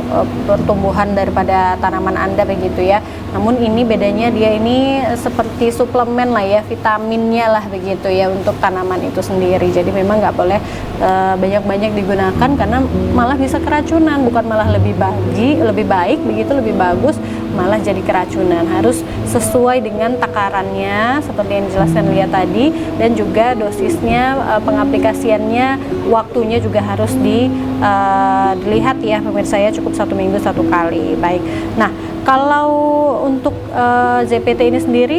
pertumbuhan daripada tanaman Anda begitu ya. Namun ini bedanya dia ini seperti suplemen lah ya, vitaminnya lah begitu ya untuk tanaman itu sendiri. Jadi memang nggak boleh banyak-banyak digunakan karena malah bisa keracunan, bukan malah lebih baik begitu, lebih bagus, malah jadi keracunan. Harus sesuai dengan takarannya seperti yang dijelaskan lihat tadi, dan juga dosisnya, pengaplikasiannya, waktunya juga harus dilihat ya pemirsa ya, cukup 1 minggu 1 kali. Baik. Nah, kalau untuk ZPT ini sendiri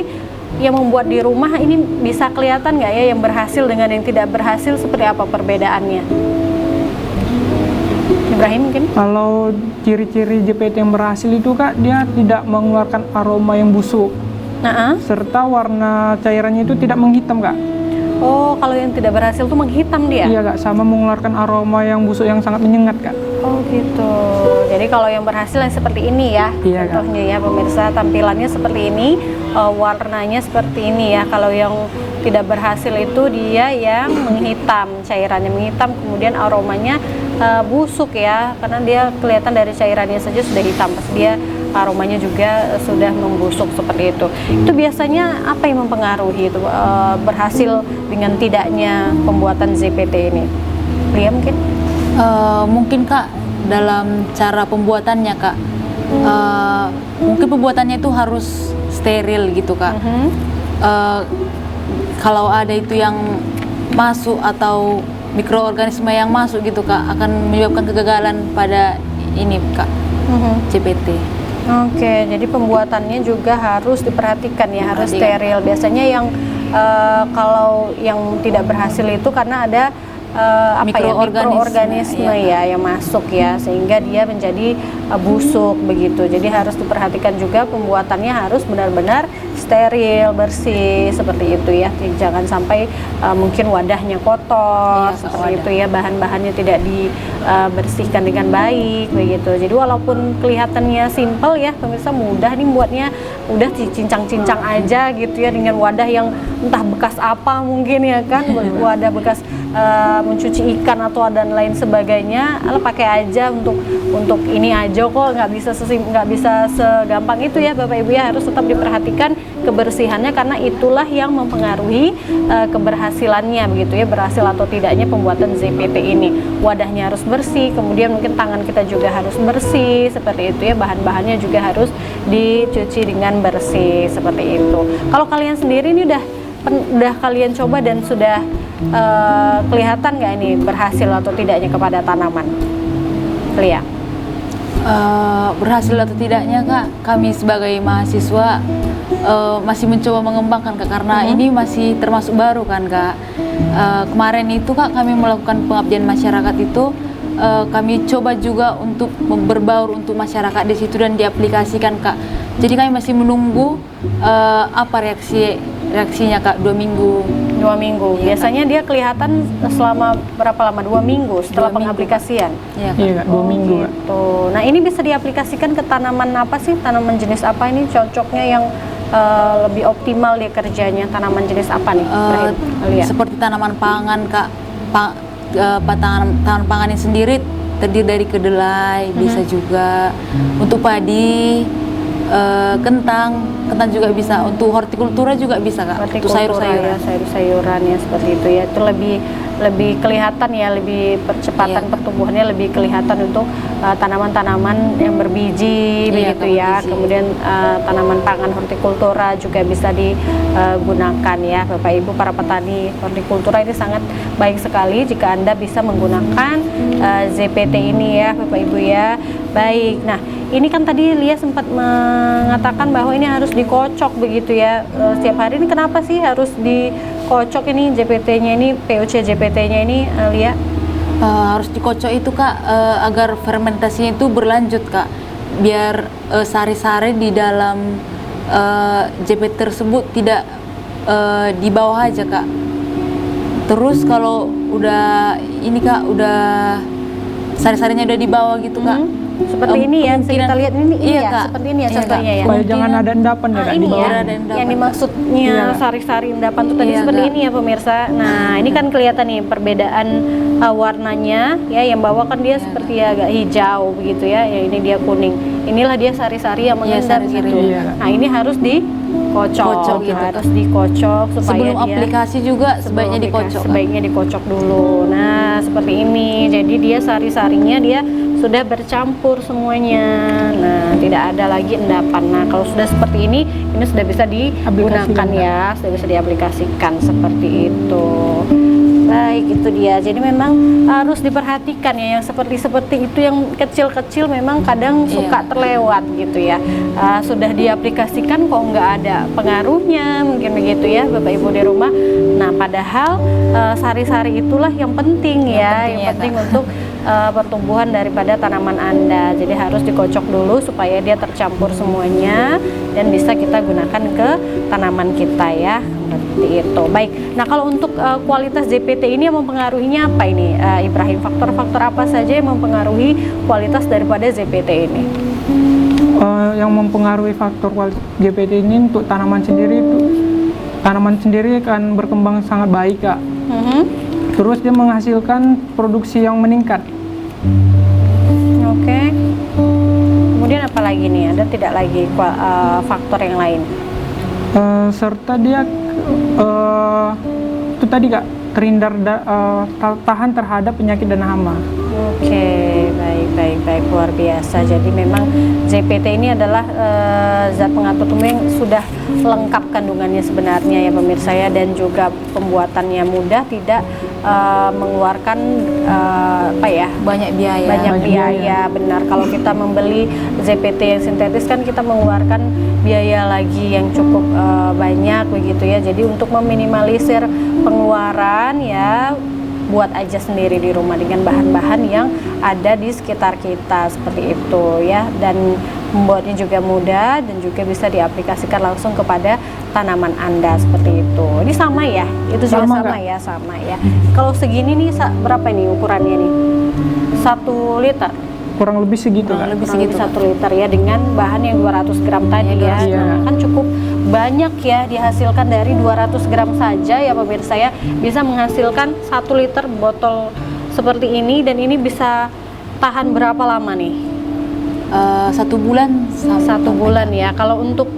yang membuat di rumah ini bisa kelihatan nggak ya yang berhasil dengan yang tidak berhasil, seperti apa perbedaannya? Ibrahim mungkin? Kalau ciri-ciri JPT yang berhasil itu, Kak, dia tidak mengeluarkan aroma yang busuk, Nah, serta warna cairannya itu tidak menghitam, Kak. oh kalau yang tidak berhasil tuh menghitam dia? Iya, Kak, sama mengeluarkan aroma yang busuk yang sangat menyengat, Kak. Oh gitu. Jadi kalau yang berhasil yang seperti ini ya, Iya, Kak. contohnya ya pemirsa, tampilannya seperti ini, warnanya seperti ini ya. Kalau yang tidak berhasil itu dia yang menghitam, cairannya menghitam, kemudian aromanya busuk ya, karena dia kelihatan dari cairannya saja sudah hitam, pas dia aromanya juga sudah membusuk seperti itu. Itu biasanya apa yang mempengaruhi itu berhasil dengan tidaknya pembuatan ZPT ini? Lia mungkin? Mungkin, Kak, dalam cara pembuatannya, Kak, mungkin pembuatannya itu harus steril gitu, Kak. Kalau ada itu yang masuk atau mikroorganisme yang masuk gitu, Kak, akan menyebabkan kegagalan pada ini, Kak, JPT. Oke, jadi pembuatannya juga harus diperhatikan ya, harus steril. Biasanya yang kalau yang tidak berhasil itu karena ada mikroorganisme ya yang masuk ya, sehingga dia menjadi busuk begitu. Jadi harus diperhatikan juga pembuatannya harus benar-benar steril, bersih seperti itu ya. Jangan sampai mungkin wadahnya kotor seperti itu ya, bahan-bahannya tidak dibersihkan dengan baik begitu. Jadi walaupun kelihatannya simple ya pemirsa, mudah nih buatnya, udah dicincang-cincang aja gitu ya, dengan wadah yang entah bekas apa mungkin ya kan, wadah bekas mencuci ikan atau dan lain sebagainya, pakai aja untuk ini aja kok, nggak bisa segampang itu ya Bapak Ibu ya. Harus tetap diperhatikan kebersihannya karena itulah yang mempengaruhi keberhasilannya begitu ya, berhasil atau tidaknya pembuatan ZPT ini. Wadahnya harus bersih, kemudian mungkin tangan kita juga harus bersih seperti itu ya, bahan-bahannya juga harus dicuci dengan bersih seperti itu. Kalau kalian sendiri ini udah udah kalian coba dan sudah kelihatan nggak ini berhasil atau tidaknya kepada tanaman? Lia? Berhasil atau tidaknya Kak, kami sebagai mahasiswa masih mencoba mengembangkan Kak, karena ini masih termasuk baru kan Kak. Kemarin itu Kak kami melakukan pengabdian masyarakat itu, kami coba juga untuk berbaur untuk masyarakat di situ dan diaplikasikan Kak. Jadi kami masih menunggu apa reaksinya Kak, 2 minggu. 2 minggu. Iya, Biasanya dia kelihatan selama berapa lama? 2 minggu setelah 2 minggu, pengaplikasian. Iya Kak. Iya Kak, 2 minggu Kak. Gitu. Nah ini bisa diaplikasikan ke tanaman apa sih? Tanaman jenis apa ini cocoknya yang lebih optimal dia kerjanya? Tanaman jenis apa nih? Ibrahim? Lia? Seperti tanaman pangan Kak, tanaman pangan ini sendiri terdiri dari kedelai, bisa juga untuk padi, kentang juga bisa, untuk hortikultura juga bisa Kak, untuk sayur-sayuran. Ya, sayur-sayuran ya seperti itu ya. Itu lebih kelihatan ya, lebih percepatan pertumbuhannya lebih kelihatan untuk tanaman-tanaman yang berbiji begitu ya. berbiji. Kemudian tanaman pangan hortikultura juga bisa digunakan ya, Bapak Ibu para petani hortikultura. Ini sangat baik sekali jika Anda bisa menggunakan ZPT ini ya, Bapak Ibu ya. Baik. Nah, ini kan tadi Lia sempat mengatakan bahwa ini harus dikocok begitu ya setiap hari. Ini kenapa sih harus dikocok ini JPT-nya ini, POC JPT-nya ini Lia? Harus dikocok itu Kak, agar fermentasinya itu berlanjut Kak, biar sari-sari di dalam JPT tersebut tidak di bawah aja Kak. Terus kalau udah ini Kak, udah sari-sarinya udah di bawah gitu Kak, Seperti ini ya, kita lihat ini Iya, ya, Kak. seperti ini ya Iya, contohnya Kak. ya. Supaya jangan ada endapan ya Kak di Ini bawah. ya, ada endapan, yang Kak. dimaksudnya Iya. sari-sari endapan itu tadi Iya, seperti Kak. ini ya pemirsa. Nah ini kan kelihatan nih perbedaan warnanya ya, yang bawah kan dia seperti agak hijau begitu ya, yang ini dia kuning. Inilah dia sari-sari yang mengendap sari-sari. gitu. Iya, Kak. Nah ini harus dikocok, Kocok gitu, harus dikocok supaya sebelum dia aplikasi juga sebaiknya Sebelum dikocok aplikasi, Kak. sebaiknya dikocok dulu. Nah seperti ini, jadi dia sari-sarinya dia sudah bercampur semuanya. Nah tidak ada lagi endapan. Nah kalau sudah seperti ini sudah bisa digunakan Aplikasikan, ya, sudah bisa diaplikasikan seperti itu. Baik, itu dia. Jadi memang harus diperhatikan ya, yang seperti itu, yang kecil-kecil memang kadang suka terlewat gitu ya. Sudah diaplikasikan kok nggak ada pengaruhnya, mungkin begitu ya Bapak Ibu di rumah. Nah padahal sari-sari itulah yang penting ya, yang penting untuk pertumbuhan daripada tanaman Anda. Jadi harus dikocok dulu supaya dia tercampur semuanya dan bisa kita gunakan ke tanaman kita ya, seperti itu. Baik. Nah kalau untuk kualitas JPT ini yang mempengaruhinya apa ini, Ibrahim? Faktor-faktor apa saja yang mempengaruhi kualitas daripada JPT ini? Yang mempengaruhi faktor kualitas JPT ini untuk tanaman sendiri akan berkembang sangat baik Kak. Terus dia menghasilkan produksi yang meningkat. Oke. Kemudian apa lagi nih? Ada tidak lagi faktor yang lain? Serta dia itu tadi Kak, terhindar tahan terhadap penyakit dan hama. Oke, baik, luar biasa. Jadi memang JPT ini adalah zat pengatur tumbuh yang sudah lengkap kandungannya sebenarnya ya pemirsa ya, dan juga pembuatannya mudah, tidak mengeluarkan banyak biaya. banyak biaya. Benar, kalau kita membeli ZPT yang sintetis kan kita mengeluarkan biaya lagi yang cukup banyak begitu ya. Jadi untuk meminimalisir pengeluaran ya, buat aja sendiri di rumah dengan bahan-bahan yang ada di sekitar kita seperti itu ya, dan membuatnya juga mudah dan juga bisa diaplikasikan langsung kepada tanaman Anda seperti itu. Ini sama ya? Itu juga sama Kak. sama ya. Kalau segini nih berapa nih ukurannya nih? 1 liter. Kurang lebih segitu Kak. Lebih segitu 1 liter ya, dengan bahan yang 200 gram tadi ya. Iya. Nah, kan cukup banyak ya, dihasilkan dari 200 gram saja ya pemirsa ya, bisa menghasilkan 1 liter botol seperti ini, dan ini bisa tahan berapa lama nih? 1 bulan. 1 bulan ya. Kalau untuk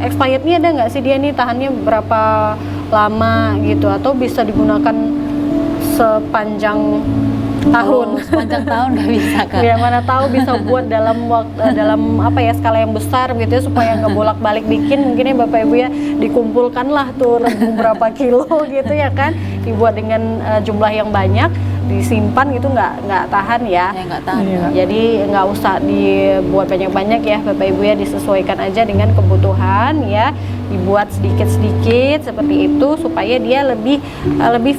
expirednya ada nggak sih dia nih, tahannya berapa lama gitu, atau bisa digunakan sepanjang tahun. Sepanjang tahun nggak bisa kak. Ya mana tahu bisa buat dalam waktu dalam apa ya skala yang besar gitu ya, supaya nggak bolak-balik bikin, mungkin ya Bapak Ibu ya dikumpulkanlah tuh berapa kilo gitu ya kan, dibuat dengan jumlah yang banyak, disimpan gitu nggak tahan ya. Ya nggak tahan. Iya. Jadi nggak usah dibuat banyak-banyak ya Bapak Ibu ya, disesuaikan aja dengan kebutuhan ya, dibuat sedikit-sedikit seperti itu supaya dia lebih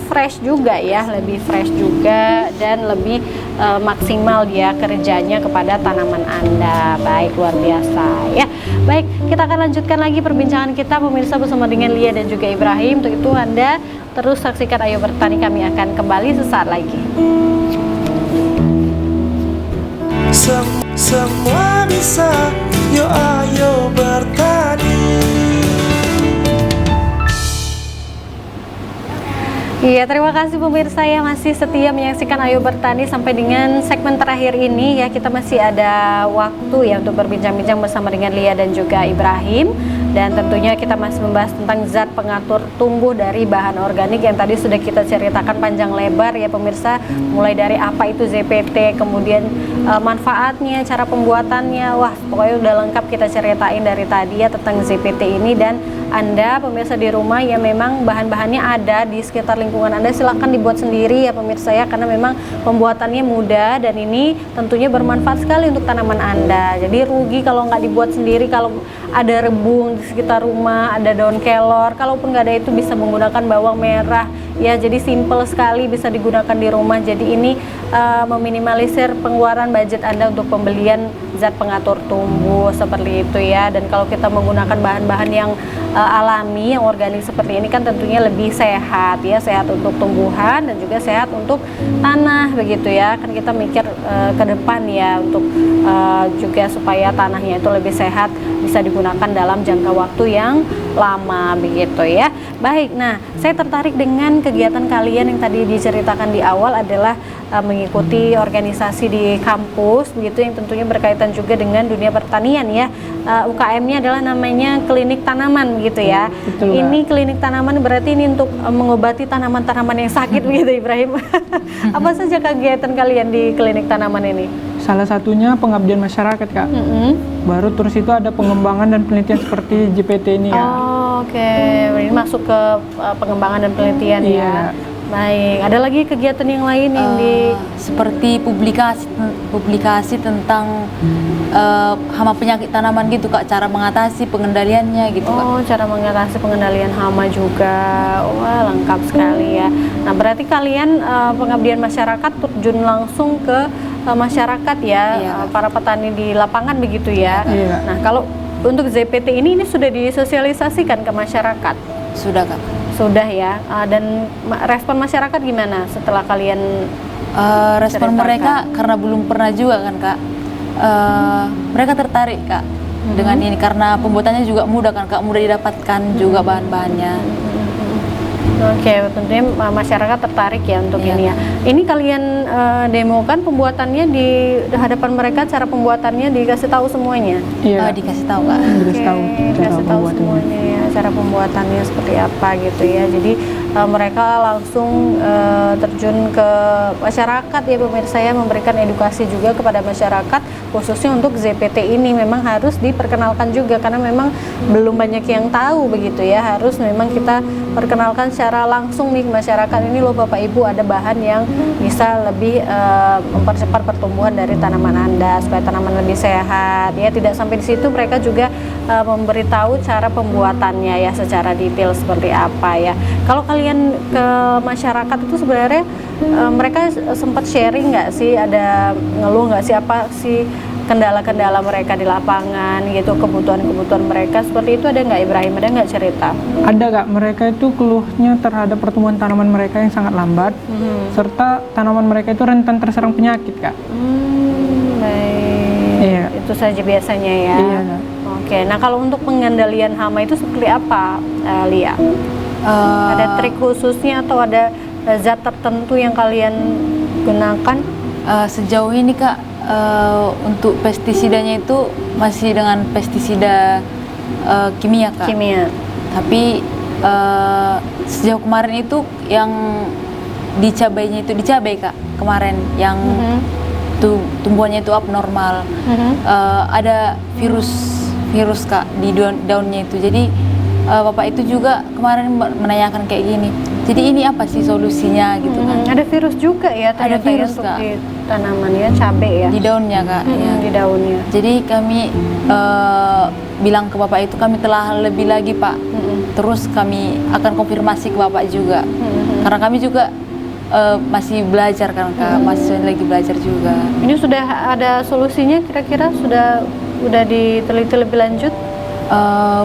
fresh juga ya, lebih fresh juga dan lebih maksimal dia kerjanya kepada tanaman Anda. Baik, luar biasa ya. Baik, kita akan lanjutkan lagi perbincangan kita pemirsa bersama dengan Lia dan juga Ibrahim. Untuk itu Anda terus saksikan Ayo Bertani, kami akan kembali sesaat lagi. Semua bisa, yo ayo bertani. Iya, terima kasih pemirsa ya masih setia menyaksikan Ayo Bertani sampai dengan segmen terakhir ini ya. Kita masih ada waktu ya untuk berbincang-bincang bersama dengan Lia dan juga Ibrahim. Dan tentunya kita masih membahas tentang zat pengatur tumbuh dari bahan organik yang tadi sudah kita ceritakan panjang lebar ya pemirsa. Mulai dari apa itu ZPT, kemudian manfaatnya, cara pembuatannya. Wah, pokoknya udah lengkap kita ceritain dari tadi ya tentang ZPT ini. Dan Anda pemirsa di rumah ya, memang bahan-bahannya ada di sekitar lingkungan Anda, silahkan dibuat sendiri ya pemirsa ya, karena memang pembuatannya mudah dan ini tentunya bermanfaat sekali untuk tanaman Anda. Jadi rugi kalau nggak dibuat sendiri. Kalau ada rebung di sekitar rumah, ada daun kelor, kalaupun nggak ada itu bisa menggunakan bawang merah ya. Jadi simple sekali, bisa digunakan di rumah. Jadi ini meminimalisir pengeluaran budget Anda untuk pembelian zat pengatur tumbuh seperti itu ya. Dan kalau kita menggunakan bahan-bahan yang alami, yang organik seperti ini kan tentunya lebih sehat ya, sehat untuk tumbuhan dan juga sehat untuk tanah begitu ya. Kan kita mikir ke depan ya, untuk juga supaya tanahnya itu lebih sehat, bisa digunakan dalam jangka waktu yang lama begitu ya. Baik, nah saya tertarik dengan kegiatan kalian yang tadi diceritakan di awal adalah mengikuti organisasi di kampus begitu, yang tentunya berkaitan juga dengan dunia pertanian ya. UKM-nya adalah namanya klinik tanaman begitu ya. Betul, ini klinik tanaman berarti ini untuk mengobati tanaman-tanaman yang sakit begitu Ibrahim. Apa saja kegiatan kalian di klinik tanaman ini? Salah satunya pengabdian masyarakat kak. Baru terus itu ada pengembangan dan penelitian seperti GPT ini ya. Oh, oke. Ini masuk ke pengembangan dan penelitian Iya. ya. Baik, ada lagi kegiatan yang lain yang Seperti publikasi tentang hama penyakit tanaman gitu kak, cara mengatasi pengendaliannya gitu kak. Oh, cara mengatasi pengendalian hama juga. Wah, lengkap sekali ya. Nah, berarti kalian pengabdian masyarakat terjun langsung ke masyarakat ya, Iya. para petani di lapangan begitu ya. Iya. Nah, kalau untuk ZPT ini sudah disosialisasikan ke masyarakat? Sudah kak. Sudah ya. Dan respon masyarakat gimana setelah kalian Respon ceritakan? mereka karena belum pernah juga kan kak, mereka tertarik kak dengan ini karena pembuatannya juga mudah kan kak, mudah didapatkan juga bahan-bahannya. Oke, tentunya masyarakat tertarik ya untuk Iya. ini ya. Ini kalian demokan pembuatannya di hadapan mereka, cara pembuatannya dikasih tahu semuanya. Iya. Dikasih tahu kak. Dikasih tahu cara Dikasih tahu pembuatannya. semuanya ya, cara pembuatannya seperti apa gitu ya. Jadi mereka langsung terjun ke masyarakat ya pemirsa ya, memberikan edukasi juga kepada masyarakat khususnya untuk ZPT ini. Memang harus diperkenalkan juga karena memang belum banyak yang tahu begitu ya. Harus memang kita perkenalkan secara langsung nih ke masyarakat, ini loh Bapak Ibu ada bahan yang bisa lebih mempercepat pertumbuhan dari tanaman Anda supaya tanaman lebih sehat ya. Tidak sampai di situ, mereka juga memberitahu cara pembuatannya ya secara detail seperti apa ya. Kalau kalian ke masyarakat itu sebenarnya mereka sempat sharing nggak sih, ada ngeluh nggak sih, apa sih kendala-kendala mereka di lapangan gitu, kebutuhan-kebutuhan mereka seperti itu, ada nggak Ibrahim, ada nggak cerita? Ada kak, mereka itu keluhnya terhadap pertumbuhan tanaman mereka yang sangat lambat, serta tanaman mereka itu rentan terserang penyakit kak. Baik. Iya. Itu saja biasanya ya. Iya kak. Oke, nah kalau untuk pengendalian hama itu seperti apa, Lia? Ada trik khususnya atau ada zat tertentu yang kalian gunakan? Sejauh ini kak, untuk pestisidanya itu masih dengan pestisida kimia kak. Kimia. Tapi sejauh kemarin itu yang di cabainya itu, di cabai Kak kemarin yang tumbuhannya itu abnormal. Ada virus Kak di daunnya itu. Jadi Bapak itu juga kemarin menanyakan kayak gini. Jadi ini apa sih solusinya gitu kan? Ada virus juga ya Ada ternyata virus, untuk Kak. di tanaman ya, cabai ya. Di daunnya Kak. Ya. Di daunnya. Jadi kami bilang ke Bapak itu kami telah lebih lagi Pak. Terus kami akan konfirmasi ke Bapak juga. Karena kami juga masih belajar kan Kak, masih lagi belajar juga. Ini sudah ada solusinya kira-kira udah diteliti lebih lanjut?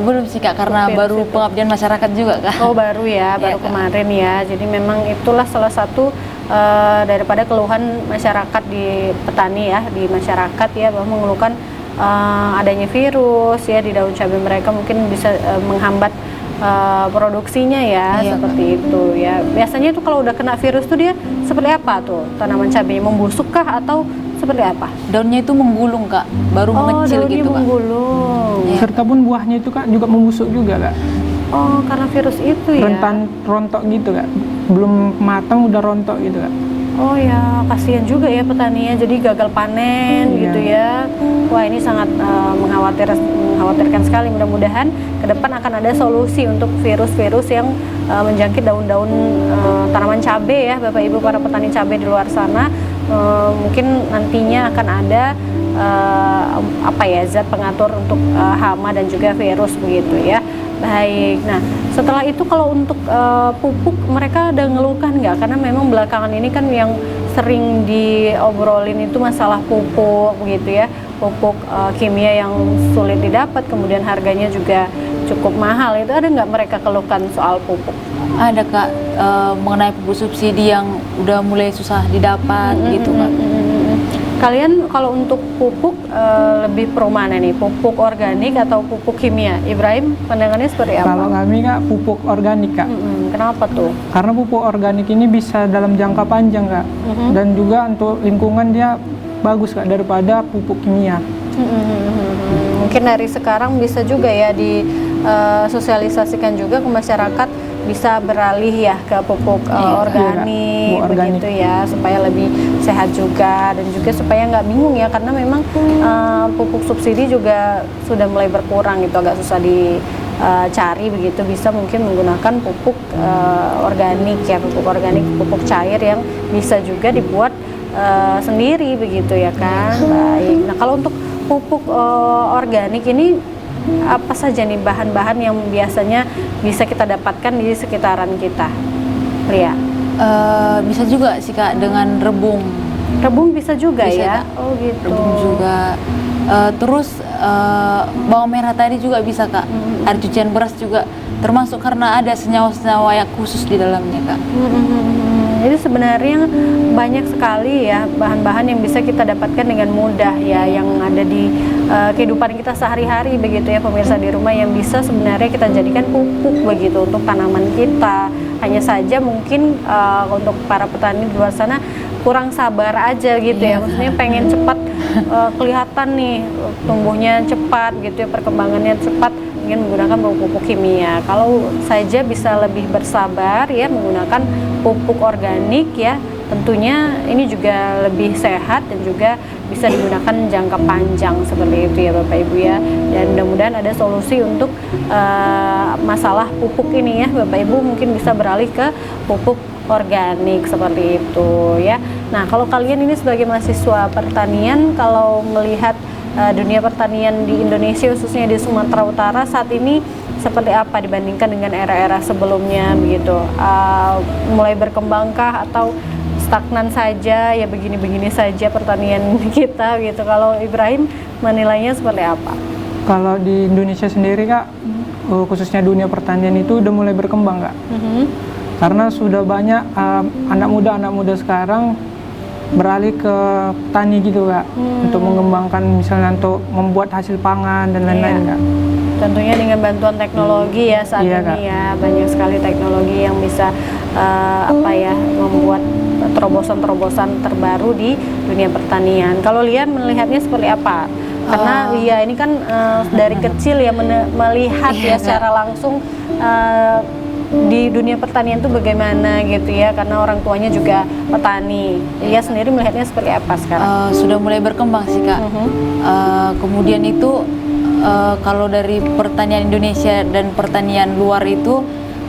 Belum sih Kak, karena Virus baru itu. pengabdian masyarakat juga Kak. Oh baru ya, baru Iya, Kak. kemarin ya. Jadi memang itulah salah satu daripada keluhan masyarakat di petani ya, di masyarakat ya, bahwa mengeluhkan adanya virus ya di daun cabai mereka mungkin bisa menghambat produksinya ya, Iya, seperti itu ya. Biasanya itu kalau udah kena virus tuh dia seperti apa tuh tanaman cabainya, membusuk kah atau seperti apa? Daunnya itu menggulung Kak, baru mengecil daunnya gitu Kak. menggulung. Iya. Serta pun buahnya itu Kak juga membusuk juga Kak. Oh karena virus itu ya. Rentan rontok gitu Kak. Belum matang udah rontok gitu Kak. Oh ya, kasihan juga ya petaninya, jadi gagal panen Iya. gitu ya. Wah ini sangat mengkhawatirkan sekali. Mudah-mudahan ke depan akan ada solusi untuk virus-virus yang menjangkit daun-daun tanaman cabai ya, Bapak Ibu para petani cabai di luar sana. Mungkin nantinya akan ada zat pengatur untuk hama dan juga virus begitu ya. Baik, nah setelah itu kalau untuk pupuk mereka ada ngeluhkan nggak? Karena memang belakangan ini kan yang sering diobrolin itu masalah pupuk begitu ya, pupuk kimia yang sulit didapat, kemudian harganya juga cukup mahal. Itu ada nggak mereka keluhkan soal pupuk? Ada Kak, mengenai pupuk subsidi yang udah mulai susah didapat gitu Kak. Kalian kalau untuk pupuk lebih pro mana nih? Pupuk organik atau pupuk kimia? Ibrahim, pandangannya seperti apa? Kalau kami Kak pupuk organik Kak. Kenapa tuh? Karena pupuk organik ini bisa dalam jangka panjang Kak. Dan juga untuk lingkungan dia bagus Kak daripada pupuk kimia. Mungkin dari sekarang bisa juga ya disosialisasikan juga ke masyarakat, bisa beralih ya ke pupuk organik, pupuk organik. begitu ya, supaya lebih sehat juga dan juga supaya nggak bingung ya, karena memang pupuk subsidi juga sudah mulai berkurang gitu, agak susah dicari begitu. Bisa mungkin menggunakan pupuk organik ya, pupuk cair yang bisa juga dibuat sendiri begitu ya kan. Baik. Nah kalau untuk pupuk organik ini apa saja nih bahan-bahan yang biasanya bisa kita dapatkan di sekitaran kita, Lia? Bisa juga sih Kak dengan rebung. Rebung bisa juga Bisa, ya? Kak. Oh gitu. Rebung juga. Terus bawang merah tadi juga bisa Kak. Air cucian beras juga termasuk karena ada senyawa-senyawa yang khusus di dalamnya Kak. Jadi sebenarnya banyak sekali ya bahan-bahan yang bisa kita dapatkan dengan mudah ya, yang ada di kehidupan kita sehari-hari begitu ya pemirsa di rumah, yang bisa sebenarnya kita jadikan pupuk begitu untuk tanaman kita. Hanya saja mungkin untuk para petani di luar sana kurang sabar aja gitu ya, maksudnya pengen cepat kelihatan nih tumbuhnya cepat gitu ya, perkembangannya cepat, ingin menggunakan pupuk kimia. Kalau saja bisa lebih bersabar ya menggunakan pupuk organik ya, tentunya ini juga lebih sehat dan juga bisa digunakan jangka panjang seperti itu ya Bapak Ibu ya. Dan mudah-mudahan ada solusi untuk masalah pupuk ini ya Bapak Ibu, mungkin bisa beralih ke pupuk organik seperti itu ya. Nah kalau kalian ini sebagai mahasiswa pertanian, kalau melihat dunia pertanian di Indonesia khususnya di Sumatera Utara saat ini seperti apa dibandingkan dengan era-era sebelumnya begitu? Mulai berkembangkah atau stagnan saja ya, begini-begini saja pertanian kita gitu? Kalau Ibrahim menilainya seperti apa? Kalau di Indonesia sendiri Kak, khususnya dunia pertanian itu udah mulai berkembang Kak. Karena sudah banyak anak muda sekarang beralih ke tani gitu Kak, untuk mengembangkan misalnya untuk membuat hasil pangan dan lain-lain Kak. Tentunya dengan bantuan teknologi ya saat Iya, ini Kak. ya, banyak sekali teknologi yang bisa membuat terobosan-terobosan terbaru di dunia pertanian. Kalau Lia melihatnya seperti apa? Karena Lia ini kan dari kecil ya melihat ya secara langsung di dunia pertanian tuh bagaimana gitu ya, karena orang tuanya juga petani. Dia sendiri melihatnya seperti apa sekarang? Sudah mulai berkembang sih Kak. Kemudian itu kalau dari pertanian Indonesia dan pertanian luar itu,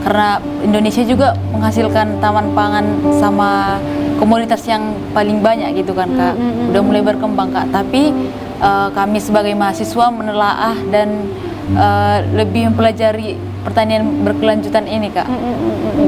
karena Indonesia juga menghasilkan taman pangan sama komoditas yang paling banyak gitu kan Kak. Udah mulai berkembang Kak, tapi kami sebagai mahasiswa menelaah dan lebih mempelajari pertanian berkelanjutan ini Kak.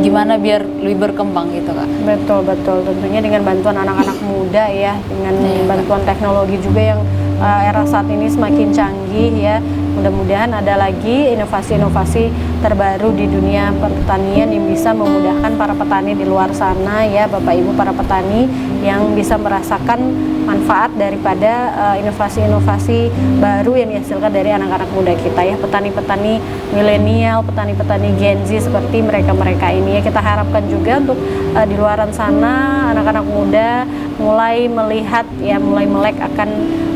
Gimana biar lebih berkembang gitu Kak. Betul, tentunya dengan bantuan anak-anak muda ya, dengan bantuan teknologi juga yang era saat ini semakin canggih ya. Mudah-mudahan ada lagi inovasi-inovasi terbaru di dunia pertanian yang bisa memudahkan para petani di luar sana ya, Bapak Ibu para petani yang bisa merasakan manfaat daripada inovasi-inovasi baru yang dihasilkan dari anak-anak muda kita ya, petani-petani milenial, petani-petani Gen Z seperti mereka-mereka ini ya. Kita harapkan juga untuk di luaran sana anak-anak muda mulai melihat ya, mulai melek akan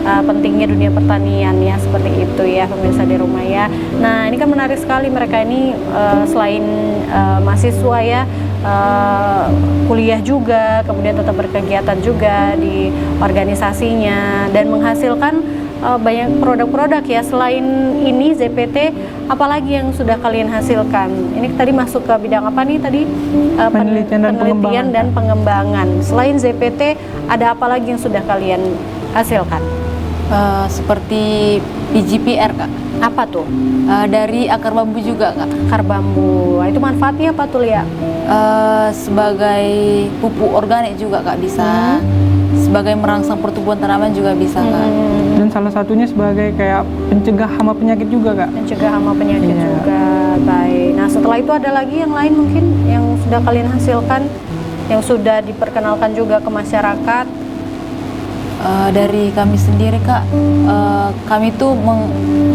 pentingnya dunia pertanian ya, seperti itu ya pemirsa di rumah ya. Nah ini kan menarik sekali, mereka ini selain mahasiswa ya, kuliah juga, kemudian tetap berkegiatan juga di organisasinya dan menghasilkan banyak produk-produk ya. Selain ini ZPT, apalagi yang sudah kalian hasilkan? Ini tadi masuk ke bidang apa nih tadi? Penelitian dan pengembangan. Selain ZPT, ada apa lagi yang sudah kalian hasilkan? Seperti PGPR Kak. Apa tuh? Dari akar bambu juga Kak. Akar bambu. Itu manfaatnya apa tuh Lia? Sebagai pupuk organik juga Kak bisa. Sebagai merangsang pertumbuhan tanaman juga bisa Kak. Dan salah satunya sebagai kayak pencegah hama penyakit juga Kak. Mencegah hama penyakit juga. Baik. Nah setelah itu ada lagi yang lain mungkin yang sudah kalian hasilkan, yang sudah diperkenalkan juga ke masyarakat? Dari kami sendiri Kak, kami tuh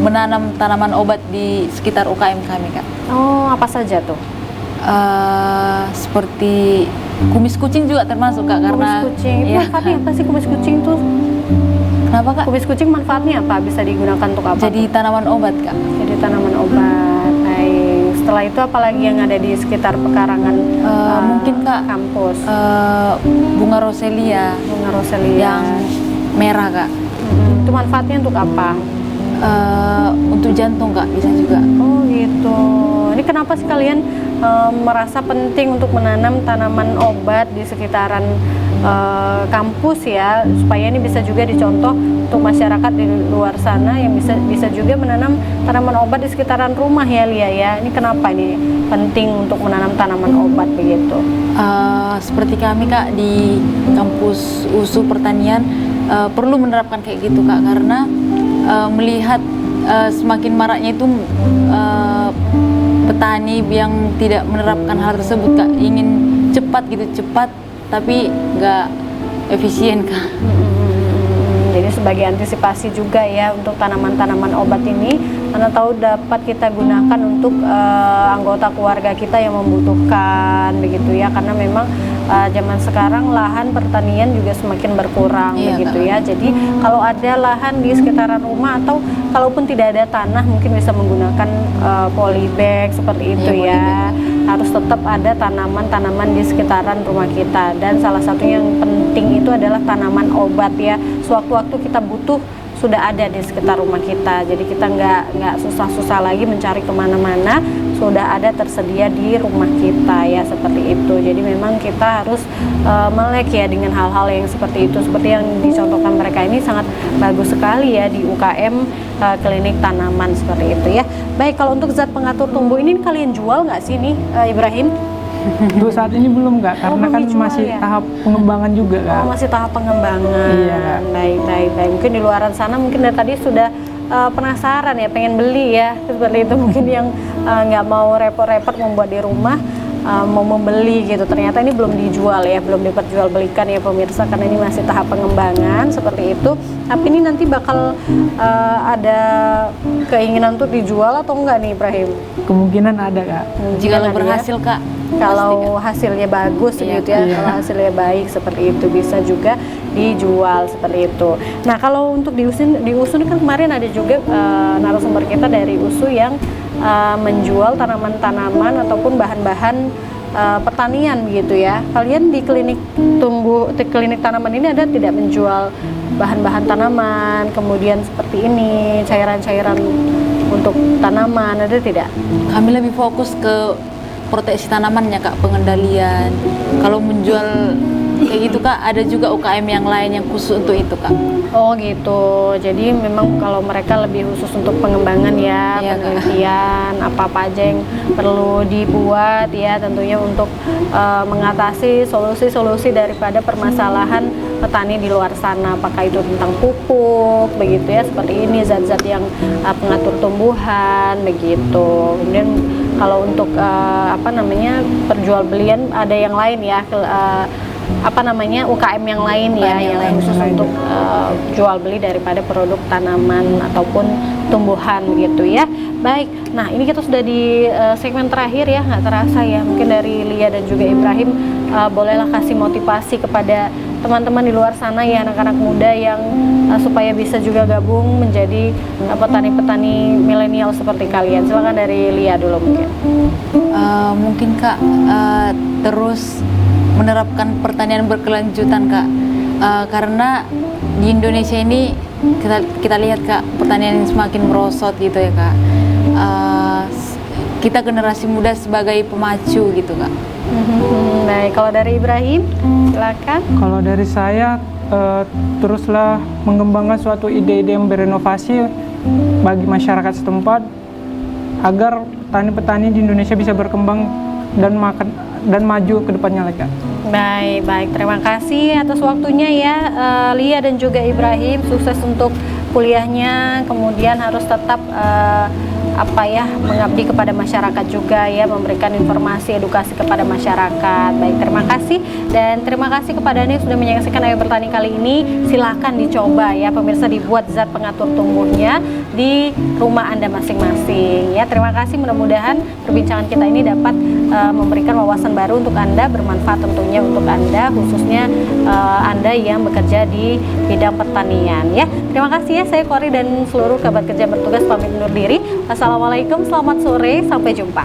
menanam tanaman obat di sekitar UKM kami Kak. Oh, apa saja tuh? Seperti kumis kucing juga termasuk Kak, karena kumis kucing itu manfaatnya apa sih kumis kucing tuh? Kenapa Kak? Kumis kucing manfaatnya apa? Bisa digunakan untuk apa? Jadi tanaman obat Kak. Jadi tanaman obat. Baik. Setelah itu apalagi yang ada di sekitar pekarangan mungkin Kak kampus? Bunga roselia. Bunga roselia yang merah Kak. Itu manfaatnya untuk apa? Untuk jantung Kak, bisa juga. Oh gitu. Ini kenapa sih kalian merasa penting untuk menanam tanaman obat di sekitaran kampus ya, supaya ini bisa juga dicontoh untuk masyarakat di luar sana yang bisa juga menanam tanaman obat di sekitaran rumah ya Lia ya. Ini kenapa ini penting untuk menanam tanaman obat begitu? Seperti kami Kak di kampus USU Pertanian perlu menerapkan kayak gitu Kak, karena melihat semakin maraknya itu petani yang tidak menerapkan hal tersebut Kak, ingin cepat gitu, cepat tapi nggak efisien Kak. Jadi sebagai antisipasi juga ya untuk tanaman-tanaman obat ini, karena tahu dapat kita gunakan untuk anggota keluarga kita yang membutuhkan begitu ya, karena memang zaman sekarang lahan pertanian juga semakin berkurang begitu ya. Jadi kalau ada lahan di sekitaran rumah atau kalaupun tidak ada tanah, mungkin bisa menggunakan polybag seperti itu ya. Harus tetap ada tanaman-tanaman di sekitaran rumah kita, dan salah satu yang penting itu adalah tanaman obat ya. Sewaktu-waktu kita butuh sudah ada di sekitar rumah kita, jadi kita nggak susah-susah lagi mencari kemana-mana, sudah ada tersedia di rumah kita ya, seperti itu. Jadi memang kita harus melek ya dengan hal-hal yang seperti itu, seperti yang dicontohkan mereka ini sangat bagus sekali ya di UKM klinik tanaman seperti itu ya. Baik, kalau untuk zat pengatur tumbuh ini kalian jual nggak sih nih Ibrahim? Untuk saat ini belum Kak, karena kan dijual, masih ya? tahap pengembangan juga Kak. Oh, masih tahap pengembangan. Iya Kak. Baik. Mungkin di luaran sana mungkin dari tadi sudah penasaran ya, pengen beli ya, seperti itu. Mungkin yang nggak mau repot-repot membuat di rumah, mau membeli gitu. Ternyata ini belum dijual ya, belum diperjualbelikan ya pemirsa, karena ini masih tahap pengembangan seperti itu. Tapi ini nanti bakal ada keinginan untuk dijual atau enggak nih Ibrahim? Kemungkinan ada Kak. Jika berhasil Kak. Kalau hasilnya bagus gitu ya, kalau hasilnya baik seperti itu bisa juga dijual seperti itu. Nah, kalau untuk di USU kan kemarin ada juga narasumber kita dari USU yang menjual tanaman-tanaman ataupun bahan-bahan pertanian begitu ya. Kalian di klinik tanaman ini ada tidak menjual bahan-bahan tanaman, kemudian seperti ini cairan-cairan untuk tanaman, ada tidak? Kami lebih fokus ke proteksi tanamannya Kak, pengendalian. Kalau menjual kayak gitu Kak, ada juga UKM yang lain yang khusus untuk itu Kak. Oh gitu, jadi memang kalau mereka lebih khusus untuk pengembangan ya, Iya, Kak. penelitian, apa-apa aja yang perlu dibuat ya, tentunya untuk mengatasi solusi-solusi daripada permasalahan petani di luar sana, apakah itu tentang pupuk, begitu ya, seperti ini zat-zat yang pengatur tumbuhan, begitu. Kemudian kalau untuk perjualbelian ada yang lain ya, UKM yang lain ya, yang khusus untuk jual beli daripada produk tanaman ataupun tumbuhan gitu ya. Baik, nah ini kita sudah di segmen terakhir ya, nggak terasa ya, mungkin dari Lia dan juga Ibrahim bolehlah kasih motivasi kepada teman-teman di luar sana ya, anak-anak muda yang supaya bisa juga gabung menjadi petani-petani milenial seperti kalian. Silakan dari Lia dulu mungkin. Mungkin Kak terus menerapkan pertanian berkelanjutan Kak, karena di Indonesia ini kita lihat Kak, pertanian semakin merosot gitu ya Kak. Kita generasi muda sebagai pemacu gitu Kak. Baik, kalau dari Ibrahim silakan. Kalau dari saya teruslah mengembangkan suatu ide-ide yang berinovasi bagi masyarakat setempat agar petani-petani di Indonesia bisa berkembang dan maju ke depannya lagi. Baik, terima kasih atas waktunya ya Lia dan juga Ibrahim, sukses untuk kuliahnya, kemudian harus tetap mengabdi kepada masyarakat juga ya, memberikan informasi edukasi kepada masyarakat. Baik, terima kasih, dan terima kasih kepada Anda yang sudah menyaksikan Ayo Bertani kali ini. Silahkan dicoba ya pemirsa, dibuat zat pengatur tumbuhnya di rumah Anda masing-masing ya. Terima kasih, mudah-mudahan perbincangan kita ini dapat memberikan wawasan baru untuk Anda, bermanfaat tentunya untuk Anda, khususnya Anda yang bekerja di bidang pertanian ya. Terima kasih ya, saya Kori dan seluruh kerabat kerja bertugas pamit undur diri. Assalamualaikum, selamat sore, sampai jumpa.